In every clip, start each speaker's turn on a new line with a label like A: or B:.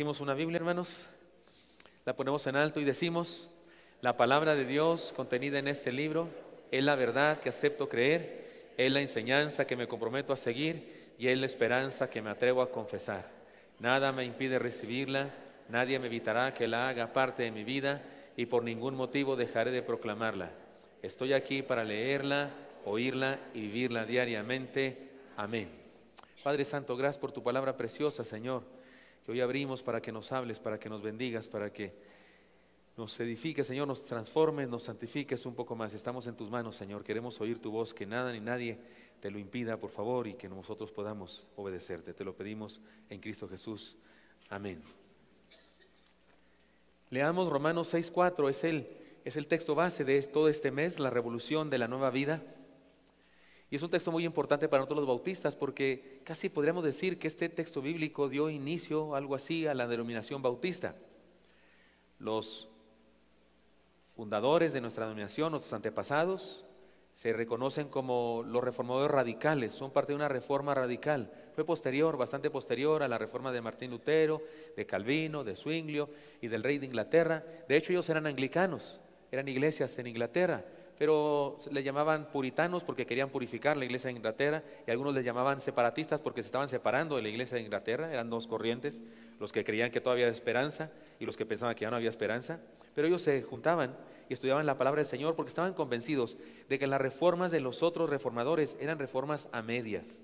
A: Trajimos una Biblia, hermanos, la ponemos en alto y decimos: la palabra de Dios contenida en este libro es la verdad que acepto creer, es la enseñanza que me comprometo a seguir y es la esperanza que me atrevo a confesar. Nada me impide recibirla, nadie me evitará que la haga parte de mi vida y por ningún motivo dejaré de proclamarla. Estoy aquí para leerla, oírla y vivirla diariamente. Amén. Padre Santo, gracias por tu palabra preciosa, Señor, que hoy abrimos para que nos hables, para que nos bendigas, para que nos edifiques, Señor, nos transformes, nos santifiques un poco más. Estamos en tus manos, Señor, queremos oír tu voz, que nada ni nadie te lo impida, por favor, y que nosotros podamos obedecerte. Te lo pedimos en Cristo Jesús. Amén. Leamos Romanos 6:4, es el texto base de todo este mes, la revolución de la nueva vida. Y es un texto muy importante para nosotros los bautistas, porque casi podríamos decir que este texto bíblico dio inicio, algo así, a la denominación bautista. Los fundadores de nuestra denominación, nuestros antepasados, se reconocen como los reformadores radicales, son parte de una reforma radical. Fue posterior, bastante posterior a la reforma de Martín Lutero, de Calvino, de Zwinglio y del rey de Inglaterra. De hecho, ellos eran anglicanos, eran iglesias en Inglaterra, pero le llamaban puritanos porque querían purificar la iglesia de Inglaterra, y algunos les llamaban separatistas porque se estaban separando de la iglesia de Inglaterra. Eran dos corrientes, los que creían que todavía había esperanza y los que pensaban que ya no había esperanza. Pero ellos se juntaban y estudiaban la palabra del Señor porque estaban convencidos de que las reformas de los otros reformadores eran reformas a medias.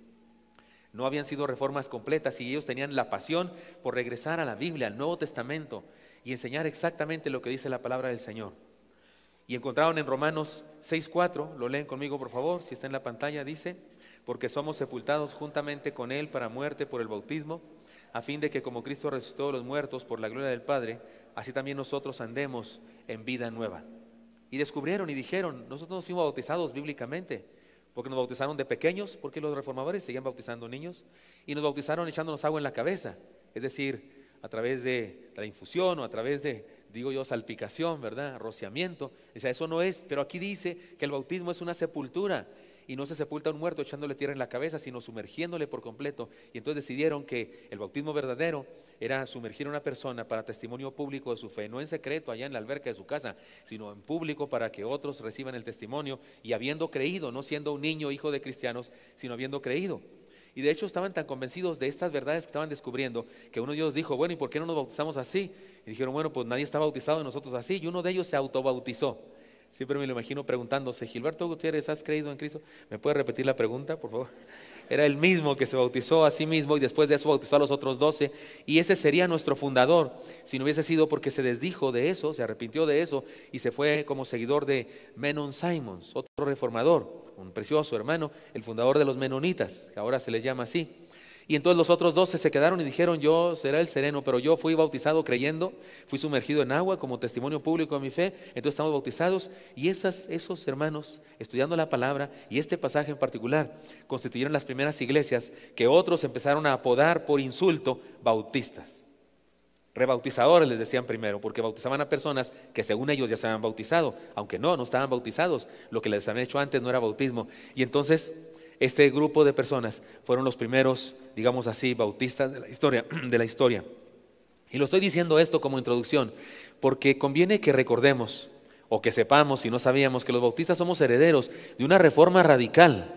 A: No habían sido reformas completas, y ellos tenían la pasión por regresar a la Biblia, al Nuevo Testamento, y enseñar exactamente lo que dice la palabra del Señor. Y encontraron en Romanos 6:4, lo leen conmigo por favor, si está en la pantalla, dice: porque somos sepultados juntamente con Él para muerte por el bautismo, a fin de que como Cristo resucitó de los muertos por la gloria del Padre, así también nosotros andemos en vida nueva. Y descubrieron y dijeron: nosotros nos fuimos bautizados bíblicamente, porque nos bautizaron de pequeños, porque los reformadores seguían bautizando niños, y nos bautizaron echándonos agua en la cabeza, es decir, a través de la infusión o a través de, digo yo, salpicación, ¿verdad? Rociamiento. O sea, eso no es, pero aquí dice que el bautismo es una sepultura, y no se sepulta a un muerto echándole tierra en la cabeza, sino sumergiéndole por completo. Y entonces decidieron que el bautismo verdadero era sumergir a una persona para testimonio público de su fe, no en secreto allá en la alberca de su casa, sino en público para que otros reciban el testimonio, y habiendo creído, no siendo un niño hijo de cristianos, sino habiendo creído. Y de hecho estaban tan convencidos de estas verdades que estaban descubriendo, que uno de ellos dijo: bueno, ¿y por qué no nos bautizamos así? Y dijeron: bueno, pues nadie está bautizado y nosotros así. Y uno de ellos se autobautizó. Siempre me lo imagino preguntándose: Gilberto Gutiérrez, ¿has creído en Cristo? ¿Me puede repetir la pregunta, por favor? Era el mismo que se bautizó a sí mismo, y después de eso bautizó a los otros 12, y ese sería nuestro fundador, si no hubiese sido porque se desdijo de eso, se arrepintió de eso y se fue como seguidor de Menon Simons, otro reformador, un precioso hermano, el fundador de los menonitas, que ahora se les llama así. Y entonces los otros 12 se quedaron y dijeron: yo seré el sereno, pero yo fui bautizado creyendo, fui sumergido en agua como testimonio público de mi fe, entonces estamos bautizados. Y esos hermanos, estudiando la palabra y este pasaje en particular, constituyeron las primeras iglesias que otros empezaron a apodar por insulto bautistas. Rebautizadores les decían primero, porque bautizaban a personas que según ellos ya se habían bautizado, aunque no estaban bautizados, lo que les habían hecho antes no era bautismo. Y entonces este grupo de personas fueron los primeros, digamos así, bautistas de la historia. Y lo estoy diciendo esto como introducción, porque conviene que recordemos, o que sepamos, si no sabíamos, que los bautistas somos herederos de una reforma radical.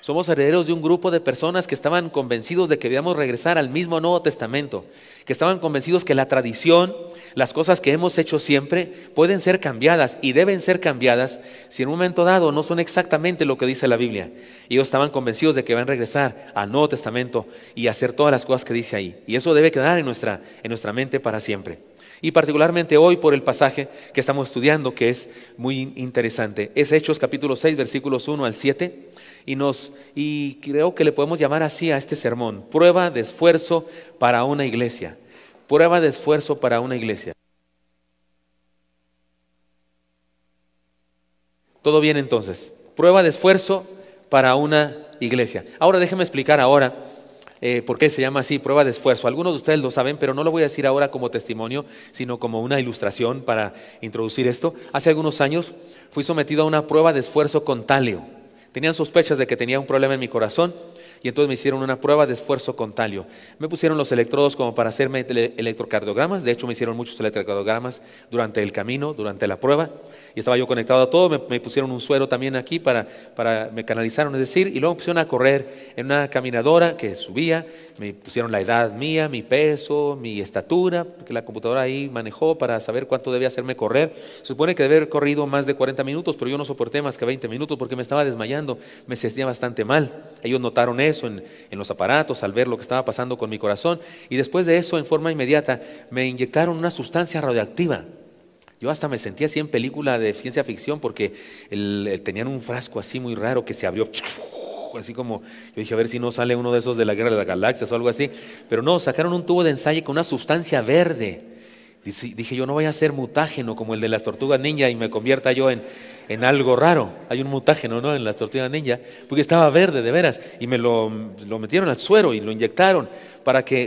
A: Somos herederos de un grupo de personas que estaban convencidos de que debíamos regresar al mismo Nuevo Testamento, que estaban convencidos que la tradición, las cosas que hemos hecho siempre, pueden ser cambiadas y deben ser cambiadas si en un momento dado no son exactamente lo que dice la Biblia. Y ellos estaban convencidos de que van a regresar al Nuevo Testamento y hacer todas las cosas que dice ahí. Y eso debe quedar en nuestra mente para siempre. Y particularmente hoy por el pasaje que estamos estudiando, que es muy interesante. Es Hechos capítulo 6, versículos 1 al 7. Y creo que le podemos llamar así a este sermón: prueba de esfuerzo para una iglesia. Prueba de esfuerzo para una iglesia. ¿Todo bien entonces? Prueba de esfuerzo para una iglesia. Ahora déjeme explicar por qué se llama así, prueba de esfuerzo. Algunos de ustedes lo saben, pero no lo voy a decir ahora como testimonio, sino como una ilustración para introducir esto. Hace algunos años fui sometido a una prueba de esfuerzo con talio. Tenían sospechas de que tenía un problema en mi corazón, Y entonces me hicieron una prueba de esfuerzo con talio. Me pusieron los electrodos como para hacerme electrocardiogramas. De hecho, me hicieron muchos electrocardiogramas durante el camino, durante la prueba. Y estaba yo conectado a todo. Me pusieron un suero también aquí me canalizaron, es decir, y luego me pusieron a correr en una caminadora que subía. Me pusieron la edad mía, mi peso, mi estatura, que la computadora ahí manejó para saber cuánto debía hacerme correr. Se supone que debe haber corrido más de 40 minutos, pero yo no soporté más que 20 minutos porque me estaba desmayando, me sentía bastante mal. Ellos notaron eso en los aparatos al ver lo que estaba pasando con mi corazón, y después de eso, en forma inmediata, me inyectaron una sustancia radioactiva. Yo hasta me sentía así en película de ciencia ficción porque tenían un frasco así muy raro que se abrió, así como, yo dije a ver si no sale uno de esos de la Guerra de las Galaxias o algo así, pero no, sacaron un tubo de ensayo con una sustancia verde. Dije yo, no voy a ser mutágeno como el de las tortugas ninja y me convierta yo en algo raro. Hay un mutágeno, ¿no?, en las tortugas ninja, porque estaba verde de veras, y me lo metieron al suero y lo inyectaron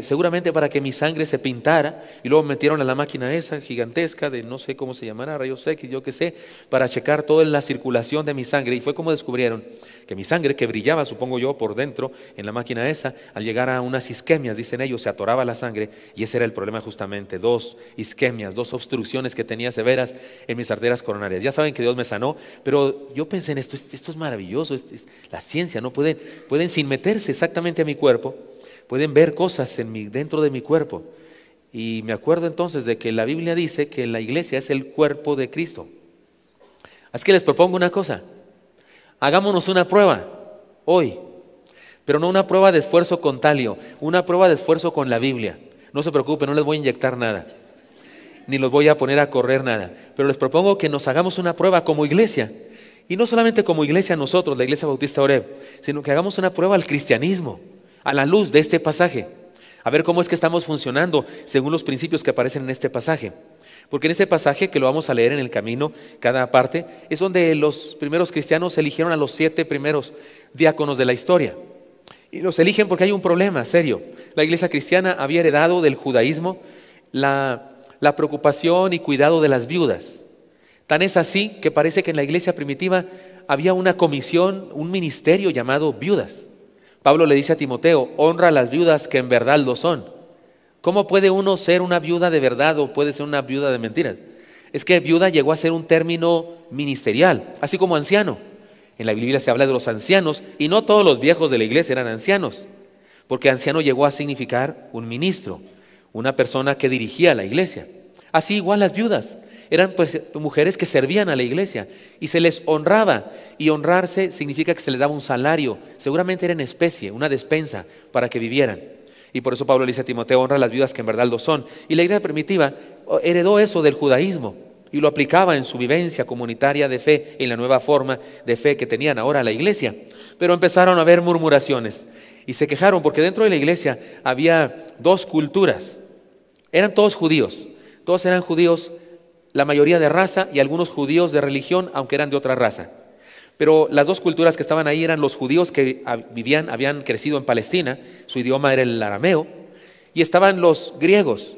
A: seguramente para que mi sangre se pintara, y luego me metieron a la máquina esa gigantesca de no sé cómo se llamará, rayos X, yo qué sé, para checar toda la circulación de mi sangre. Y fue como descubrieron que mi sangre, que brillaba, supongo yo, por dentro en la máquina esa, al llegar a unas isquemias, dicen ellos, se atoraba la sangre, y ese era el problema justamente, 2 isquemias, 2 obstrucciones que tenía severas en mis arterias coronarias. Ya saben que Dios me sanó, pero yo pensé en esto es maravilloso, la ciencia, ¿no? Pueden sin meterse exactamente a mi cuerpo, pueden ver cosas dentro de mi cuerpo. Y me acuerdo entonces de que la Biblia dice que la iglesia es el cuerpo de Cristo. Así que les propongo una cosa, hagámonos una prueba hoy, pero no una prueba de esfuerzo con talio, una prueba de esfuerzo con la Biblia. No se preocupen, no les voy a inyectar nada, ni los voy a poner a correr nada, pero les propongo que nos hagamos una prueba como iglesia, y no solamente como iglesia nosotros, la Iglesia Bautista Oreb, sino que hagamos una prueba al cristianismo, a la luz de este pasaje, a ver cómo es que estamos funcionando según los principios que aparecen en este pasaje. Porque en este pasaje, que lo vamos a leer en el camino, cada parte, es donde los primeros cristianos eligieron a los 7 primeros diáconos de la historia. Y los eligen porque hay un problema serio. La iglesia cristiana había heredado del judaísmo la preocupación y cuidado de las viudas. Tan es así que parece que en la iglesia primitiva había una comisión, un ministerio llamado viudas. Pablo le dice a Timoteo, honra a las viudas que en verdad lo son. ¿Cómo puede uno ser una viuda de verdad o puede ser una viuda de mentiras? Es que viuda llegó a ser un término ministerial, así como anciano. En la Biblia se habla de los ancianos y no todos los viejos de la iglesia eran ancianos, porque anciano llegó a significar un ministro, una persona que dirigía la iglesia. Así igual las viudas, eran pues mujeres que servían a la iglesia y se les honraba, y honrarse significa que se les daba un salario, seguramente era en especie, una despensa para que vivieran. Y por eso Pablo le dice a Timoteo, honra a las viudas que en verdad lo son. Y la iglesia primitiva heredó eso del judaísmo y lo aplicaba en su vivencia comunitaria de fe, en la nueva forma de fe que tenían ahora la iglesia. Pero empezaron a haber murmuraciones y se quejaron porque dentro de la iglesia había 2 culturas. Eran todos judíos, todos eran judíos, la mayoría de raza, y algunos judíos de religión, aunque eran de otra raza. Pero las 2 culturas que estaban ahí eran los judíos que habían crecido en Palestina, su idioma era el arameo, y estaban los griegos,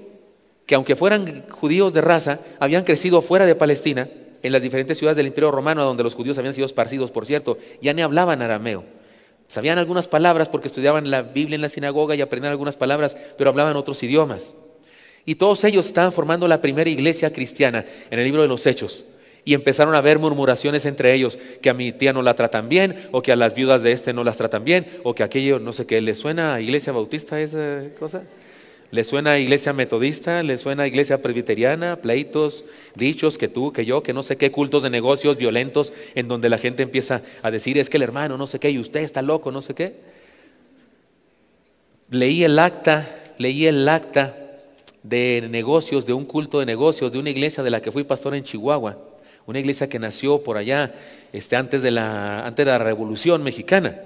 A: que aunque fueran judíos de raza, habían crecido fuera de Palestina, en las diferentes ciudades del Imperio Romano, donde los judíos habían sido esparcidos, por cierto, ya ni hablaban arameo. Sabían algunas palabras porque estudiaban la Biblia en la sinagoga y aprendían algunas palabras, pero hablaban otros idiomas. Y todos ellos estaban formando la primera iglesia cristiana en el libro de los Hechos. Y empezaron a haber murmuraciones entre ellos, que a mi tía no la tratan bien, o que a las viudas de este no las tratan bien, o que aquello, no sé qué, ¿les suena a iglesia bautista esa cosa? ¿Les suena a iglesia metodista? ¿Les suena a iglesia presbiteriana? Pleitos, dichos, que tú, que yo, que no sé qué, cultos de negocios violentos, en donde la gente empieza a decir, es que el hermano no sé qué, y usted está loco, no sé qué. Leí el acta de negocios, de un culto de negocios, de una iglesia de la que fui pastor en Chihuahua, una iglesia que nació por allá antes de la Revolución Mexicana,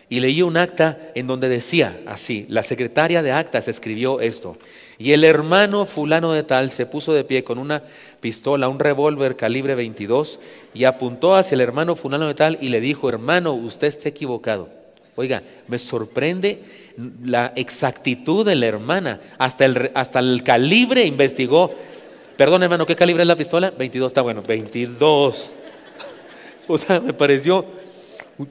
A: y leí un acta en donde decía así, la secretaria de actas escribió esto: y el hermano fulano de tal se puso de pie con una pistola, un revólver calibre 22, y apuntó hacia el hermano fulano de tal y le dijo, hermano, usted está equivocado. Oiga, me sorprende la exactitud de la hermana, hasta el calibre investigó. Perdón, hermano, ¿qué calibre es la pistola? 22, está bueno, 22. O sea, me pareció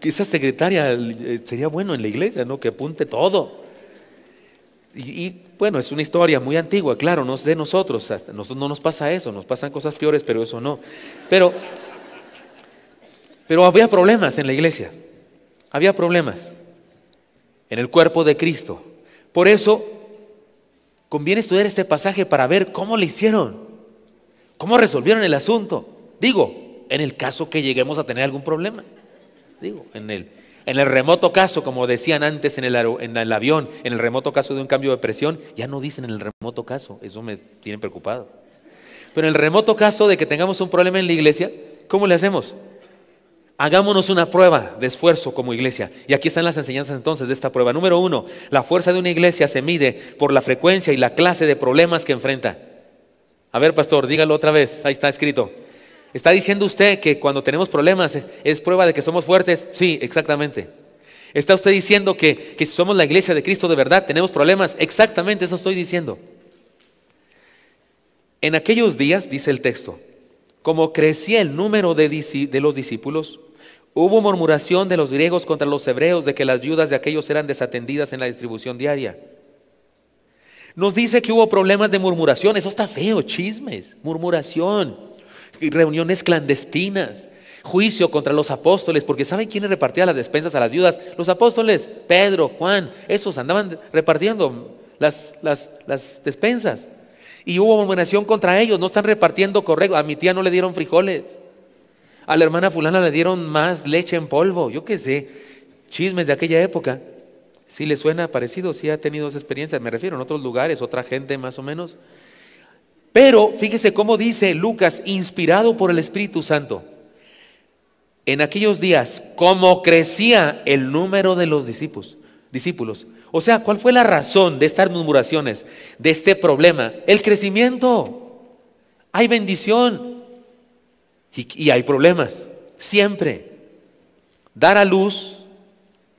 A: Esa secretaria sería bueno en la iglesia, ¿no? Que apunte todo. Bueno, es una historia muy antigua, claro, no es de nosotros. A nosotros no nos pasa eso, nos pasan cosas peores, pero eso no. Pero había problemas en la iglesia. Había problemas en el cuerpo de Cristo. Por eso conviene estudiar este pasaje para ver cómo le hicieron, cómo resolvieron el asunto. Digo, en el caso que lleguemos a tener algún problema. Digo, en el remoto caso, como decían antes en el avión, en el remoto caso de un cambio de presión, ya no dicen en el remoto caso, eso me tiene preocupado. Pero en el remoto caso de que tengamos un problema en la iglesia, ¿cómo le hacemos? Hagámonos una prueba de esfuerzo como iglesia. Y aquí están las enseñanzas entonces de esta prueba. Número 1, la fuerza de una iglesia se mide por la frecuencia y la clase de problemas que enfrenta. A ver, pastor, dígalo otra vez, ahí está escrito. ¿Está diciendo usted que cuando tenemos problemas es prueba de que somos fuertes? Sí, exactamente. ¿Está usted diciendo que si somos la iglesia de Cristo de verdad tenemos problemas? Exactamente, eso estoy diciendo. En aquellos días, dice el texto, como crecía el número de los discípulos, hubo murmuración de los griegos contra los hebreos de que las viudas de aquellos eran desatendidas en la distribución diaria. Nos dice que hubo problemas de murmuración, eso está feo, chismes, murmuración, reuniones clandestinas, juicio contra los apóstoles, porque ¿saben quiénes repartían las despensas a las viudas? Los apóstoles, Pedro, Juan, esos andaban repartiendo las despensas. Y hubo murmuración contra ellos, no están repartiendo correcto. A mi tía no le dieron frijoles, a la hermana fulana le dieron más leche en polvo, yo qué sé, chismes de aquella época. ¿Sí le suena parecido? ¿Sí ha tenido esa experiencia? Me refiero en otros lugares, otra gente más o menos. Pero fíjese cómo dice Lucas, inspirado por el Espíritu Santo. En aquellos días, como crecía el número de los discípulos. O sea, ¿cuál fue la razón de estas murmuraciones, de este problema? El crecimiento. Hay bendición y hay problemas, siempre. Dar a luz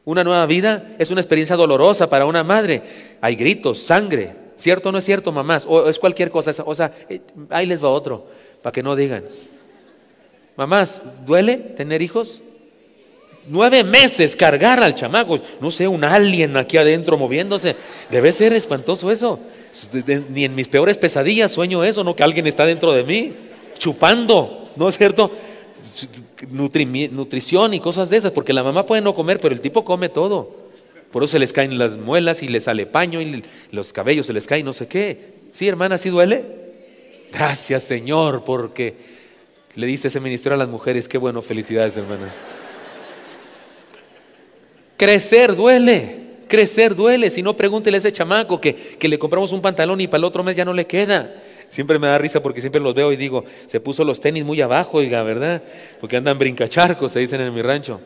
A: una nueva vida es una experiencia dolorosa para una madre. Hay gritos, sangre. ¿Cierto o no es cierto, mamás? O es cualquier cosa. O sea, ahí les va otro, para que no digan. Mamás, ¿duele tener hijos? 9 meses cargar al chamaco, no sé, un alien aquí adentro moviéndose, debe ser espantoso eso. Ni en mis peores pesadillas sueño eso, no que alguien está dentro de mí, chupando, ¿no es cierto? Nutrición y cosas de esas, porque la mamá puede no comer, pero el tipo come todo. Por eso se les caen las muelas y les sale paño y los cabellos se les caen, no sé qué. ¿Sí, hermana, sí duele? Gracias, Señor, porque le diste ese ministerio a las mujeres. Qué bueno, felicidades, hermanas. Crecer duele, si no pregúntele a ese chamaco que le compramos un pantalón y para el otro mes ya no le queda. Siempre me da risa porque siempre los veo y digo, se puso los tenis muy abajo, oiga, ¿verdad? Porque andan brincacharcos, se dicen en mi rancho.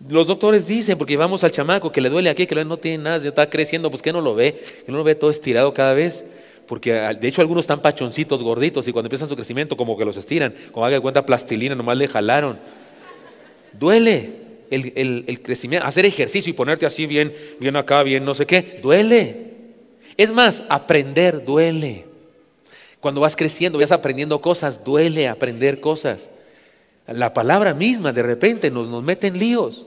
A: Los doctores dicen, porque llevamos al chamaco que le duele aquí, que no tiene nada, ya está creciendo, pues que no lo ve, que no lo ve todo estirado cada vez. Porque de hecho algunos están pachoncitos, gorditos, y cuando empiezan su crecimiento como que los estiran, como haga de cuenta plastilina, nomás le jalaron. Duele el crecimiento, hacer ejercicio y ponerte así bien acá, bien no sé qué, duele. Es más, aprender duele. Cuando vas creciendo, vas aprendiendo cosas, duele aprender cosas. La palabra misma de repente nos mete en líos.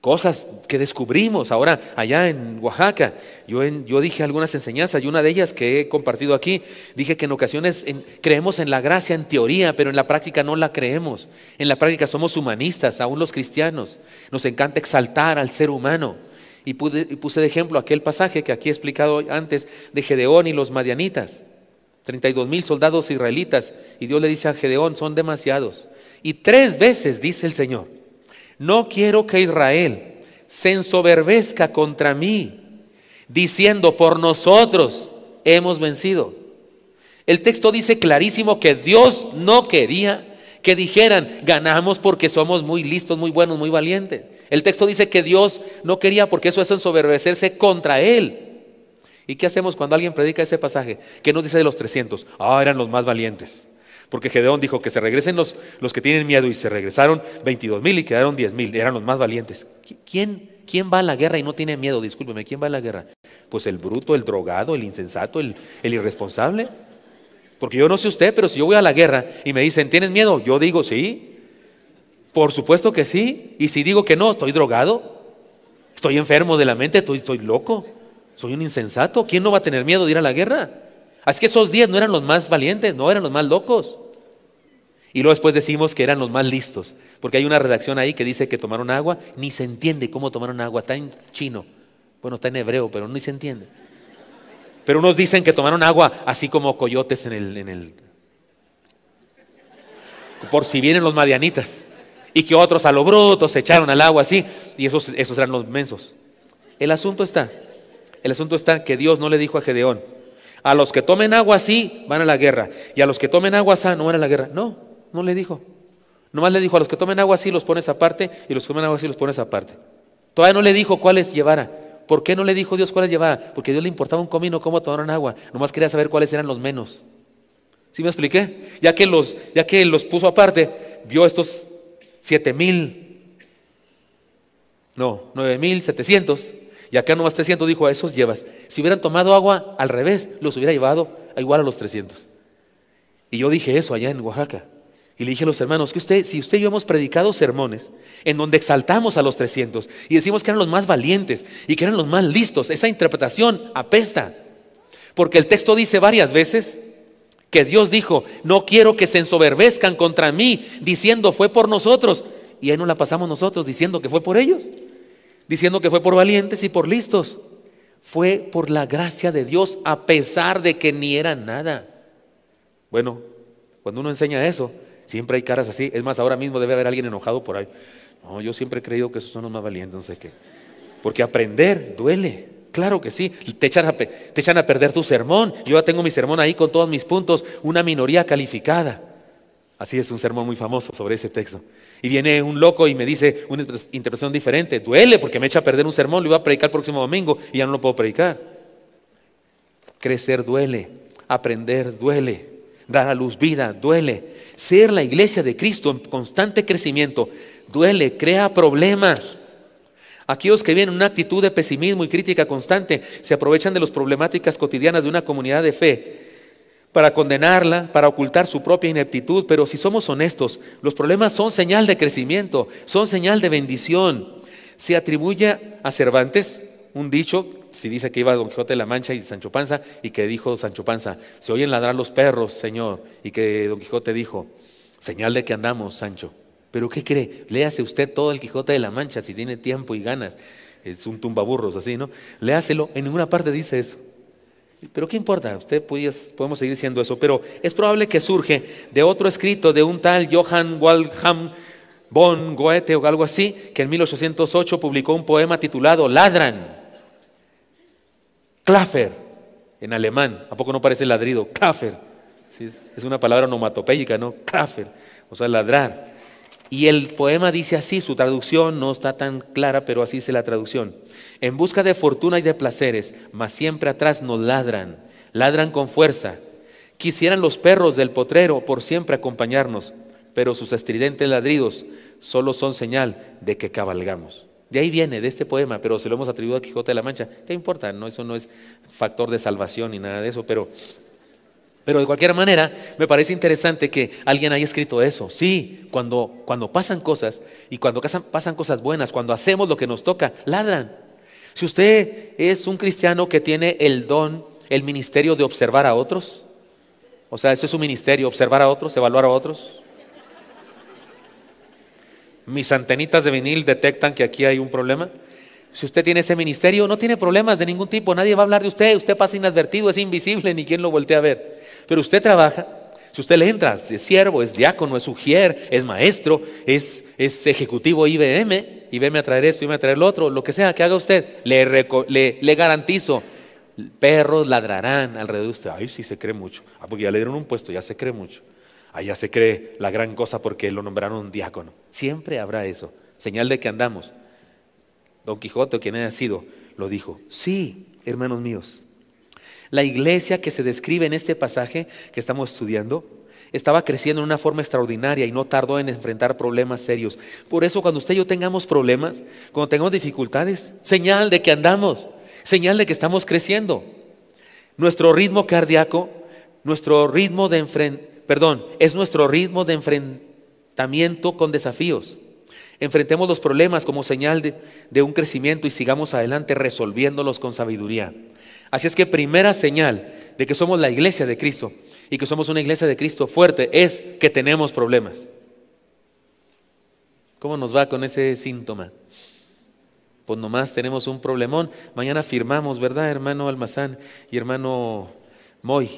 A: Cosas que descubrimos ahora allá en Oaxaca. Yo dije algunas enseñanzas y una de ellas que he compartido aquí, dije que en ocasiones creemos en la gracia en teoría, pero en la práctica no la creemos. En la práctica somos humanistas, aún los cristianos. Nos encanta exaltar al ser humano. Y puse de ejemplo aquel pasaje que aquí he explicado antes de Gedeón y los madianitas. 32,000 soldados israelitas. Y Dios le dice a Gedeón, son demasiados. Y 3 veces dice el Señor, no quiero que Israel se ensoberbezca contra mí, diciendo, por nosotros hemos vencido. El texto dice clarísimo que Dios no quería que dijeran, ganamos porque somos muy listos, muy buenos, muy valientes. El texto dice que Dios no quería, porque eso es ensoberbecerse contra Él. ¿Y qué hacemos cuando alguien predica ese pasaje? ¿Qué nos dice de los 300? Eran los más valientes. Porque Gedeón dijo que se regresen los que tienen miedo, y se regresaron 22,000 y quedaron 10,000, eran los más valientes. ¿Quién va a la guerra y no tiene miedo? Discúlpeme, ¿quién va a la guerra? Pues el bruto, el drogado, el insensato, el irresponsable. Porque yo no sé usted, pero si yo voy a la guerra y me dicen, ¿tienes miedo? Yo digo, sí. Por supuesto que sí. Y si digo que no, estoy drogado, estoy enfermo de la mente, estoy loco, soy un insensato. ¿Quién no va a tener miedo de ir a la guerra? Así que esos 10 no eran los más valientes, no eran los más locos. Y luego después decimos que eran los más listos, porque hay una redacción ahí que dice que tomaron agua. Ni se entiende cómo tomaron agua, está en chino. Bueno, está en hebreo, pero ni se entiende. Pero unos dicen que tomaron agua así como coyotes en el por si vienen los madianitas. Y que otros a lo bruto se echaron al agua así. Y esos eran los mensos. El asunto está que Dios no le dijo a Gedeón: a los que tomen agua así van a la guerra, y a los que tomen agua así no van a la guerra. No le dijo. Nomás le dijo: a los que tomen agua así los pones aparte, y los que tomen agua así los pones aparte. Todavía no le dijo cuáles llevara. ¿Por qué no le dijo Dios cuáles llevara? Porque a Dios le importaba un comino cómo tomaron agua. Nomás quería saber cuáles eran los menos. ¿Sí me expliqué? Ya que los puso aparte, vio estos 9,700, y acá nomás 300, dijo: a esos llevas. Si hubieran tomado agua al revés, los hubiera llevado igual a los 300. Y yo dije eso allá en Oaxaca. Y le dije a los hermanos que si usted y yo hemos predicado sermones en donde exaltamos a los 300 y decimos que eran los más valientes y que eran los más listos, esa interpretación apesta. Porque el texto dice varias veces que Dios dijo: no quiero que se ensoberbezcan contra mí, diciendo fue por nosotros. Y ahí nos la pasamos nosotros diciendo que fue por ellos, diciendo que fue por valientes y por listos. Fue por la gracia de Dios, a pesar de que ni eran nada. Bueno, cuando uno enseña eso, siempre hay caras así. Es más, ahora mismo debe haber alguien enojado por ahí. No, yo siempre he creído que esos son los más valientes, no sé qué. Porque aprender duele. Claro que sí, te echan a perder tu sermón. Yo ya tengo mi sermón ahí con todos mis puntos, una minoría calificada. Así es un sermón muy famoso sobre ese texto. Y viene un loco y me dice una interpretación diferente. Duele porque me echa a perder un sermón, lo iba a predicar el próximo domingo y ya no lo puedo predicar. Crecer duele, aprender duele, dar a luz vida duele. Ser la iglesia de Cristo en constante crecimiento duele, crea problemas. Aquellos que viven en una actitud de pesimismo y crítica constante se aprovechan de las problemáticas cotidianas de una comunidad de fe para condenarla, para ocultar su propia ineptitud. Pero si somos honestos, los problemas son señal de crecimiento, son señal de bendición. Se atribuye a Cervantes un dicho, si dice que iba Don Quijote de la Mancha y Sancho Panza, y que dijo Sancho Panza: se oyen ladrar los perros, señor. Y que Don Quijote dijo: señal de que andamos, Sancho. ¿Pero qué cree? Léase usted todo el Quijote de la Mancha si tiene tiempo y ganas. Es un tumbaburros así, ¿no? Léaselo, en ninguna parte dice eso. Pero ¿qué importa? Podemos seguir diciendo eso. Pero es probable que surge de otro escrito de un tal Johann Wilhelm von Goethe o algo así, que en 1808 publicó un poema titulado Ladran. Klaffer, en alemán. ¿A poco no parece ladrido? Klaffer. Sí, es una palabra onomatopéyica, ¿no? Klaffer, o sea, ladrar. Y el poema dice así, su traducción no está tan clara, pero así dice la traducción: en busca de fortuna y de placeres, mas siempre atrás nos ladran, ladran con fuerza. Quisieran los perros del potrero por siempre acompañarnos, pero sus estridentes ladridos solo son señal de que cabalgamos. De ahí viene, de este poema, pero se lo hemos atribuido a Quijote de la Mancha. ¿Qué importa? No, eso no es factor de salvación ni nada de eso, pero de cualquier manera, me parece interesante que alguien haya escrito eso. Sí, cuando pasan cosas, y cuando pasan cosas buenas, cuando hacemos lo que nos toca, ladran. Si usted es un cristiano que tiene el don, el ministerio de observar a otros, o sea, eso es un ministerio, observar a otros, evaluar a otros. Mis antenitas de vinil detectan que aquí hay un problema. Si usted tiene ese ministerio, no tiene problemas de ningún tipo, nadie va a hablar de usted, usted pasa inadvertido, es invisible, ni quien lo voltea a ver. Pero usted trabaja, si usted le entra, es siervo, es diácono, es ujier, es maestro, es ejecutivo IBM a traer esto, IBM a traer lo otro, lo que sea que haga usted, le garantizo, perros ladrarán alrededor de usted. Ay, sí se cree mucho, porque ya le dieron un puesto, ya se cree mucho. Ahí ya se cree la gran cosa porque lo nombraron un diácono. Siempre habrá eso, señal de que andamos. Don Quijote o quien haya sido, lo dijo. Sí, hermanos míos, la iglesia que se describe en este pasaje que estamos estudiando estaba creciendo en una forma extraordinaria y no tardó en enfrentar problemas serios. Por eso cuando usted y yo tengamos problemas, cuando tengamos dificultades, señal de que andamos, señal de que estamos creciendo. Nuestro ritmo cardíaco, nuestro ritmo de es nuestro ritmo de enfrentamiento con desafíos. Enfrentemos los problemas como señal de un crecimiento y sigamos adelante resolviéndolos con sabiduría. Así es que primera señal de que somos la iglesia de Cristo y que somos una iglesia de Cristo fuerte es que tenemos problemas. ¿Cómo nos va con ese síntoma? Pues nomás tenemos un problemón. Mañana firmamos, ¿verdad, hermano Almazán y hermano Moy?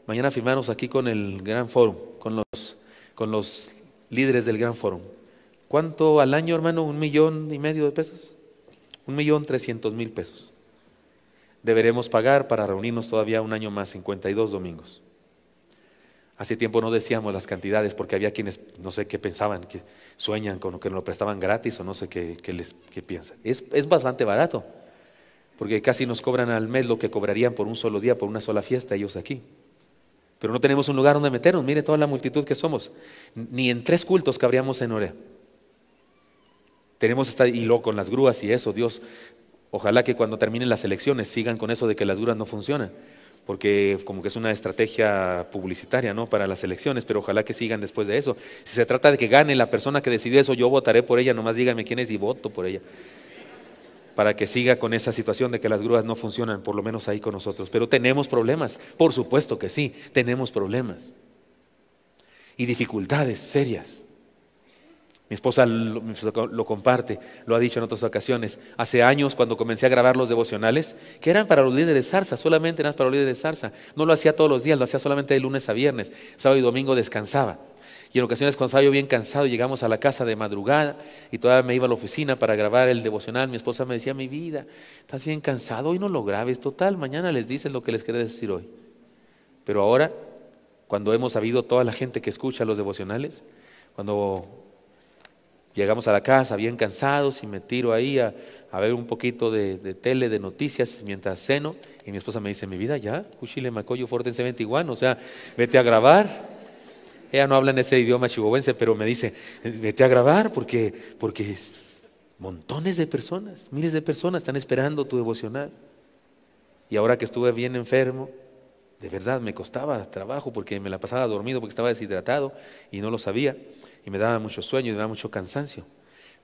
A: Mañana firmamos aquí con el Gran Fórum, con los líderes del Gran Fórum. ¿Cuánto al año, hermano? $1,5 millones de pesos. 1,300,000 pesos. Deberemos pagar para reunirnos todavía un año más, 52 domingos. Hace tiempo no decíamos las cantidades porque había quienes, no sé qué pensaban, que sueñan con que nos lo prestaban gratis o no sé qué piensan. Es bastante barato, porque casi nos cobran al mes lo que cobrarían por un solo día, por una sola fiesta ellos aquí. Pero no tenemos un lugar donde meternos. Mire toda la multitud que somos. Ni en 3 cultos cabríamos en Orea. Tenemos esta, y luego con las grúas y eso, Dios, ojalá que cuando terminen las elecciones sigan con eso de que las grúas no funcionan, porque como que es una estrategia publicitaria, ¿no?, para las elecciones, pero ojalá que sigan después de eso. Si se trata de que gane la persona que decidió eso, yo votaré por ella, nomás díganme quién es y voto por ella, para que siga con esa situación de que las grúas no funcionan, por lo menos ahí con nosotros. Pero tenemos problemas, por supuesto que sí, tenemos problemas y dificultades serias. Mi esposa lo comparte, lo ha dicho en otras ocasiones. Hace años, cuando comencé a grabar los devocionales, que eran para los líderes de zarza, solamente eran para los líderes de zarza, no lo hacía todos los días, lo hacía solamente de lunes a viernes, sábado y domingo descansaba. Y en ocasiones cuando estaba yo bien cansado, llegamos a la casa de madrugada y todavía me iba a la oficina para grabar el devocional. Mi esposa me decía: mi vida, estás bien cansado, hoy no lo grabes, total, mañana les dices lo que les querés decir hoy. Pero ahora, cuando hemos sabido toda la gente que escucha los devocionales, cuando llegamos a la casa bien cansados y me tiro ahí a ver un poquito de tele, de noticias mientras ceno, y mi esposa me dice: mi vida, ya, Cuchile Macoyo Fortense 21, o sea, vete a grabar. Ella no habla en ese idioma chihuahuense, pero me dice: vete a grabar porque montones de personas, miles de personas están esperando tu devocional. Y ahora que estuve bien enfermo, de verdad me costaba trabajo porque me la pasaba dormido porque estaba deshidratado y no lo sabía, y me daba mucho sueño y me daba mucho cansancio.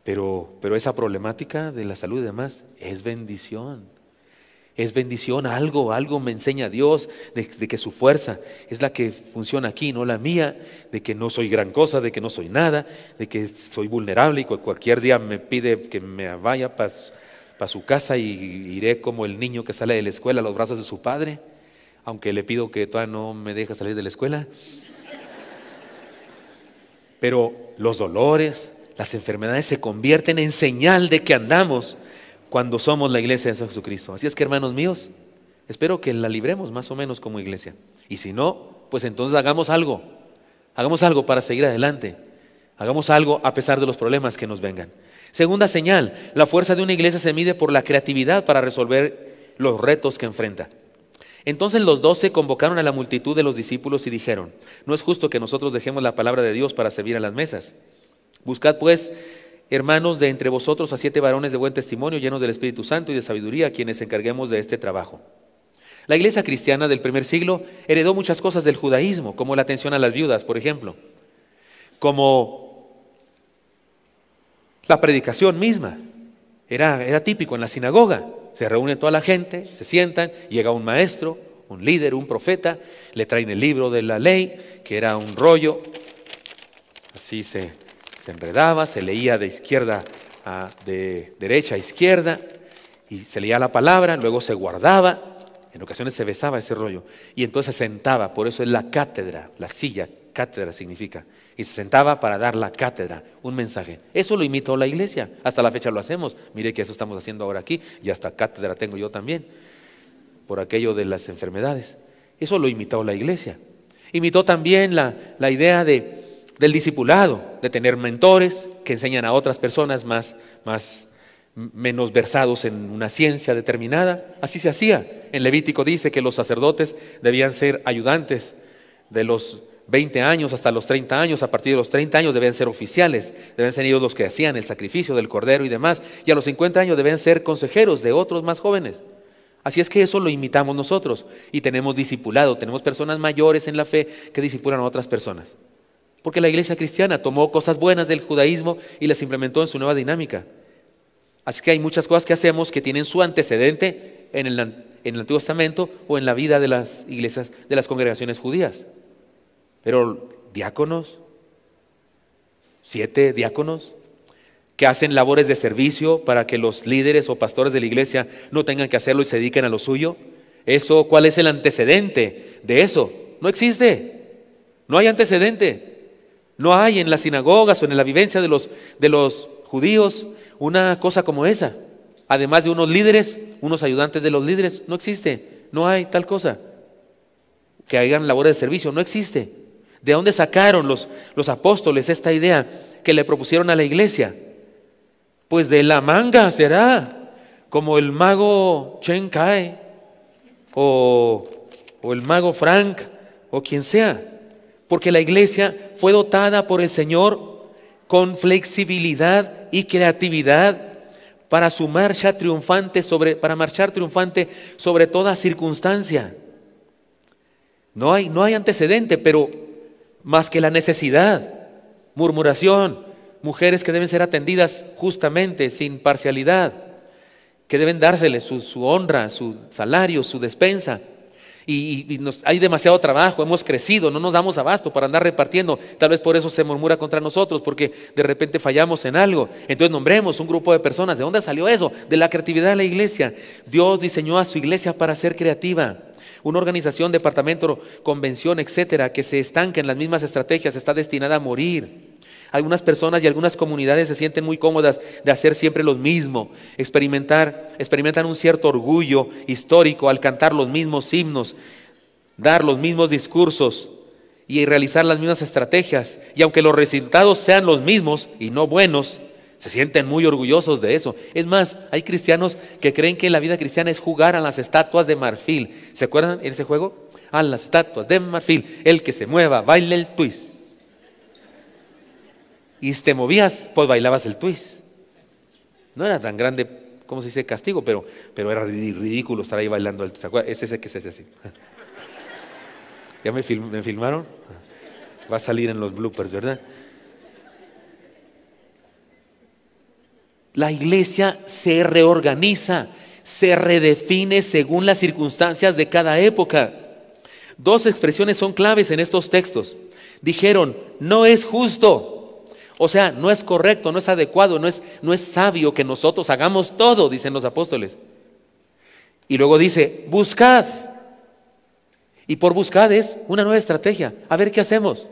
A: Pero esa problemática de la salud y demás es bendición. Es bendición, algo me enseña Dios de que su fuerza es la que funciona aquí, no la mía, de que no soy gran cosa, de que no soy nada, de que soy vulnerable y cualquier día me pide que me vaya para su casa y iré como el niño que sale de la escuela a los brazos de su padre, aunque le pido que todavía no me deje salir de la escuela. Pero los dolores, las enfermedades se convierten en señal de que andamos cuando somos la iglesia de Jesucristo. Así es que, hermanos míos, espero que la libremos más o menos como iglesia. Y si no, pues entonces hagamos algo para seguir adelante. Hagamos algo a pesar de los problemas que nos vengan. Segunda señal: la fuerza de una iglesia se mide por la creatividad para resolver los retos que enfrenta. Entonces los 12 convocaron a la multitud de los discípulos y dijeron: no es justo que nosotros dejemos la palabra de Dios para servir a las mesas. Buscad pues, hermanos, de entre vosotros a 7 varones de buen testimonio, llenos del Espíritu Santo y de sabiduría, a quienes encarguemos de este trabajo. La iglesia cristiana del primer siglo heredó muchas cosas del judaísmo, como la atención a las viudas, por ejemplo, como la predicación misma. Era típico en la sinagoga. Se reúne toda la gente, se sientan, llega un maestro, un líder, un profeta, le traen el libro de la ley, que era un rollo, así se enredaba, se leía de derecha a izquierda, y se leía la palabra, luego se guardaba, en ocasiones se besaba ese rollo, y entonces se sentaba. Por eso es la cátedra, la silla, cátedra significa, y se sentaba para dar la cátedra, un mensaje. Eso lo imitó la iglesia, hasta la fecha lo hacemos. Mire que eso estamos haciendo ahora aquí, y hasta cátedra tengo yo también, por aquello de las enfermedades. Eso lo imitó la iglesia. Imitó también la idea del discipulado, de tener mentores que enseñan a otras personas menos versados en una ciencia determinada. Así se hacía. En Levítico dice que los sacerdotes debían ser ayudantes de los 20 años hasta los 30 años. A partir de los 30 años debían ser oficiales, debían ser ellos los que hacían el sacrificio del cordero y demás, y a los 50 años debían ser consejeros de otros más jóvenes. Así es que eso lo imitamos nosotros, y tenemos discipulado, tenemos personas mayores en la fe que discipulan a otras personas. Porque la iglesia cristiana tomó cosas buenas del judaísmo y las implementó en su nueva dinámica. Así que hay muchas cosas que hacemos que tienen su antecedente en el Antiguo Testamento o en la vida de las iglesias, de las congregaciones judías. Pero diáconos, 7 diáconos, que hacen labores de servicio para que los líderes o pastores de la iglesia no tengan que hacerlo y se dediquen a lo suyo. Eso, ¿cuál es el antecedente de eso? No existe, no hay antecedente. No hay en las sinagogas o en la vivencia de los judíos una cosa como esa. Además de unos líderes, unos ayudantes de los líderes, no existe, no hay tal cosa. Que hagan labores de servicio, no existe. ¿De dónde sacaron los apóstoles esta idea que le propusieron a la iglesia? Pues de la manga será, como el mago Chen Kai o el mago Frank o quien sea. Porque la iglesia fue dotada por el Señor con flexibilidad y creatividad para marchar triunfante sobre toda circunstancia. No hay antecedente, pero más que la necesidad, murmuración, mujeres que deben ser atendidas justamente, sin parcialidad, que deben dársele su honra, su salario, su despensa. Hay demasiado trabajo, hemos crecido, no nos damos abasto para andar repartiendo. Tal vez por eso se murmura contra nosotros, porque de repente fallamos en algo. Entonces nombremos un grupo de personas. ¿De dónde salió eso? De la creatividad de la iglesia. Dios diseñó a su iglesia para ser creativa. Una organización, departamento, convención, etcétera, que se estanca en las mismas estrategias está destinada a morir. Algunas personas y algunas comunidades se sienten muy cómodas de hacer siempre lo mismo, experimentan un cierto orgullo histórico al cantar los mismos himnos, dar los mismos discursos y realizar las mismas estrategias. Y aunque los resultados sean los mismos y no buenos, se sienten muy orgullosos de eso. Es más, hay cristianos que creen que la vida cristiana es jugar a las estatuas de marfil. ¿Se acuerdan en ese juego? A las estatuas de marfil, el que se mueva, baile el twist. Y si te movías, pues bailabas el twist. No era tan grande, ¿cómo se dice? Castigo, pero era ridículo estar ahí bailando el twist. Es ese que se hace así. ¿Ya me filmaron? Va a salir en los bloopers, ¿verdad? La iglesia se reorganiza, se redefine según las circunstancias de cada época. 2 expresiones son claves en estos textos. Dijeron, no es justo. O sea, no es correcto, no es adecuado, no es sabio que nosotros hagamos todo, dicen los apóstoles. Y luego dice, buscad. Y por buscad es una nueva estrategia. A ver qué hacemos.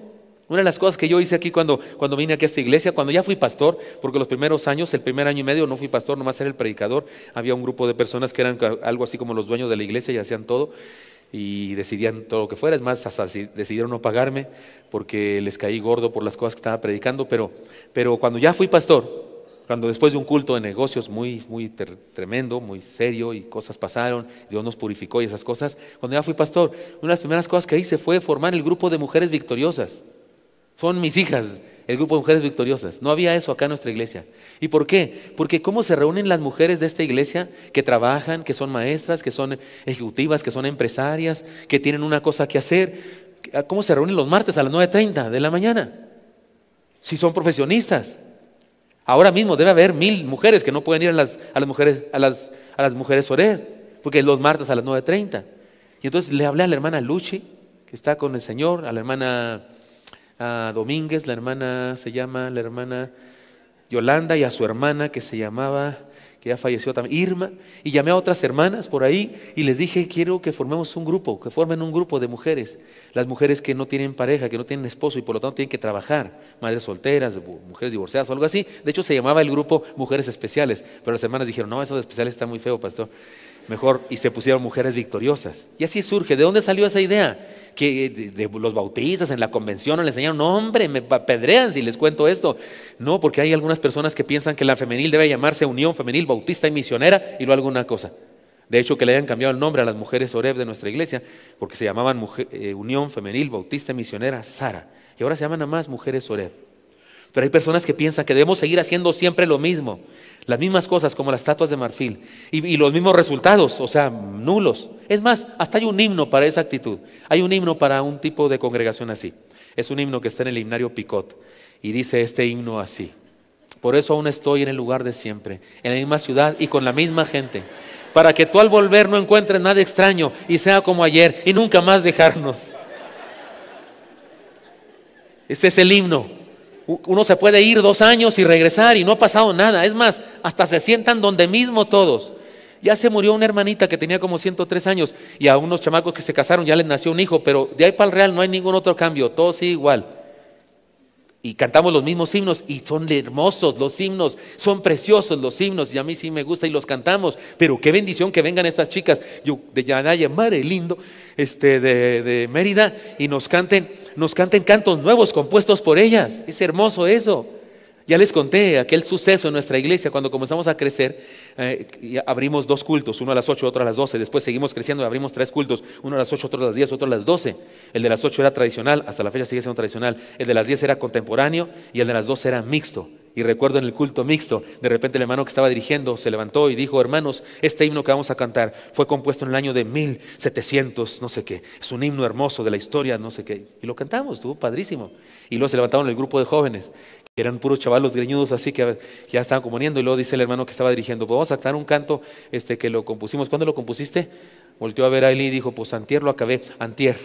A: Una de las cosas que yo hice aquí cuando vine aquí a esta iglesia, cuando ya fui pastor, porque los primeros años, el primer año y medio no fui pastor, nomás era el predicador. Había un grupo de personas que eran algo así como los dueños de la iglesia y hacían todo. Y decidían todo lo que fuera. Es más, hasta decidieron no pagarme porque les caí gordo por las cosas que estaba predicando. Pero cuando ya fui pastor, cuando después de un culto de negocios muy tremendo, muy serio, y cosas pasaron, Dios nos purificó y esas cosas, cuando ya fui pastor, una de las primeras cosas que hice fue formar el grupo de mujeres victoriosas. Son mis hijas, el grupo de mujeres victoriosas. No había eso acá en nuestra iglesia. ¿Y por qué? Porque cómo se reúnen las mujeres de esta iglesia que trabajan, que son maestras, que son ejecutivas, que son empresarias, que tienen una cosa que hacer. ¿Cómo se reúnen los martes a las 9:30 de la mañana? Si son profesionistas. Ahora mismo debe haber 1000 mujeres que no pueden ir a las mujeres Oreb, porque es los martes a las 9:30. Y entonces le hablé a la hermana Luchi, que está con el Señor, a la hermana Domínguez, la hermana Yolanda, y a su hermana que se llamaba, que ya falleció también, Irma, y llamé a otras hermanas por ahí y les dije, quiero que formemos un grupo, que formen un grupo de mujeres, las mujeres que no tienen pareja, que no tienen esposo y por lo tanto tienen que trabajar, madres solteras, mujeres divorciadas o algo así. De hecho se llamaba el grupo Mujeres Especiales, pero las hermanas dijeron, no, eso de especiales está muy feo, pastor, mejor, y se pusieron Mujeres Victoriosas. Y así surge. ¿De dónde salió esa idea? Que de los bautistas en la convención le enseñaron, no hombre, me apedrean si les cuento esto. No, porque hay algunas personas que piensan que la femenil debe llamarse Unión Femenil Bautista y Misionera y luego alguna cosa. De hecho, que le hayan cambiado el nombre a las mujeres Oreb de nuestra iglesia, porque se llamaban Unión Femenil Bautista y Misionera Sara, y ahora se llaman nada más Mujeres Oreb. Pero hay personas que piensan que debemos seguir haciendo siempre lo mismo, las mismas cosas como las estatuas de marfil y los mismos resultados, o sea, nulos. Es más, hasta hay un himno para esa actitud. Hay un himno para un tipo de congregación así. Es un himno que está en el himnario Picot y dice este himno así: por eso aún estoy en el lugar de siempre, en la misma ciudad y con la misma gente, para que tú al volver no encuentres nada extraño y sea como ayer y nunca más dejarnos. Ese es el himno. Uno se puede ir 2 años y regresar y no ha pasado nada. Es más, hasta se sientan donde mismo todos. Ya se murió una hermanita que tenía como 103 años y a unos chamacos que se casaron ya les nació un hijo, pero de ahí para el real no hay ningún otro cambio, todo sigue igual. Y cantamos los mismos himnos y son hermosos los himnos, son preciosos los himnos y a mí sí me gusta y los cantamos. Pero qué bendición que vengan estas chicas de Yanaya, Mare Lindo, de Mérida, y nos canten cantos nuevos compuestos por ellas. Es hermoso eso. Ya les conté aquel suceso en nuestra iglesia cuando comenzamos a crecer. Y abrimos 2 cultos, uno a las 8, otro a las 12. Después seguimos creciendo y abrimos 3 cultos, uno a las 8, otro a las 10, otro a las 12. El de las 8 era tradicional, hasta la fecha sigue siendo tradicional. El de las 10 era contemporáneo y el de las 12 era mixto. Y recuerdo en el culto mixto, de repente el hermano que estaba dirigiendo se levantó y dijo: hermanos, este himno que vamos a cantar fue compuesto en el año de 1700, no sé qué. Es un himno hermoso de la historia, no sé qué. Y lo cantamos, estuvo padrísimo. Y luego se levantaron el grupo de jóvenes, que eran puros chavalos greñudos así que ya estaban componiendo. Y luego dice el hermano que estaba dirigiendo: pues vamos a cantar un canto que lo compusimos. ¿Cuándo lo compusiste? Volteó a ver a él y dijo: pues antier lo acabé, antier.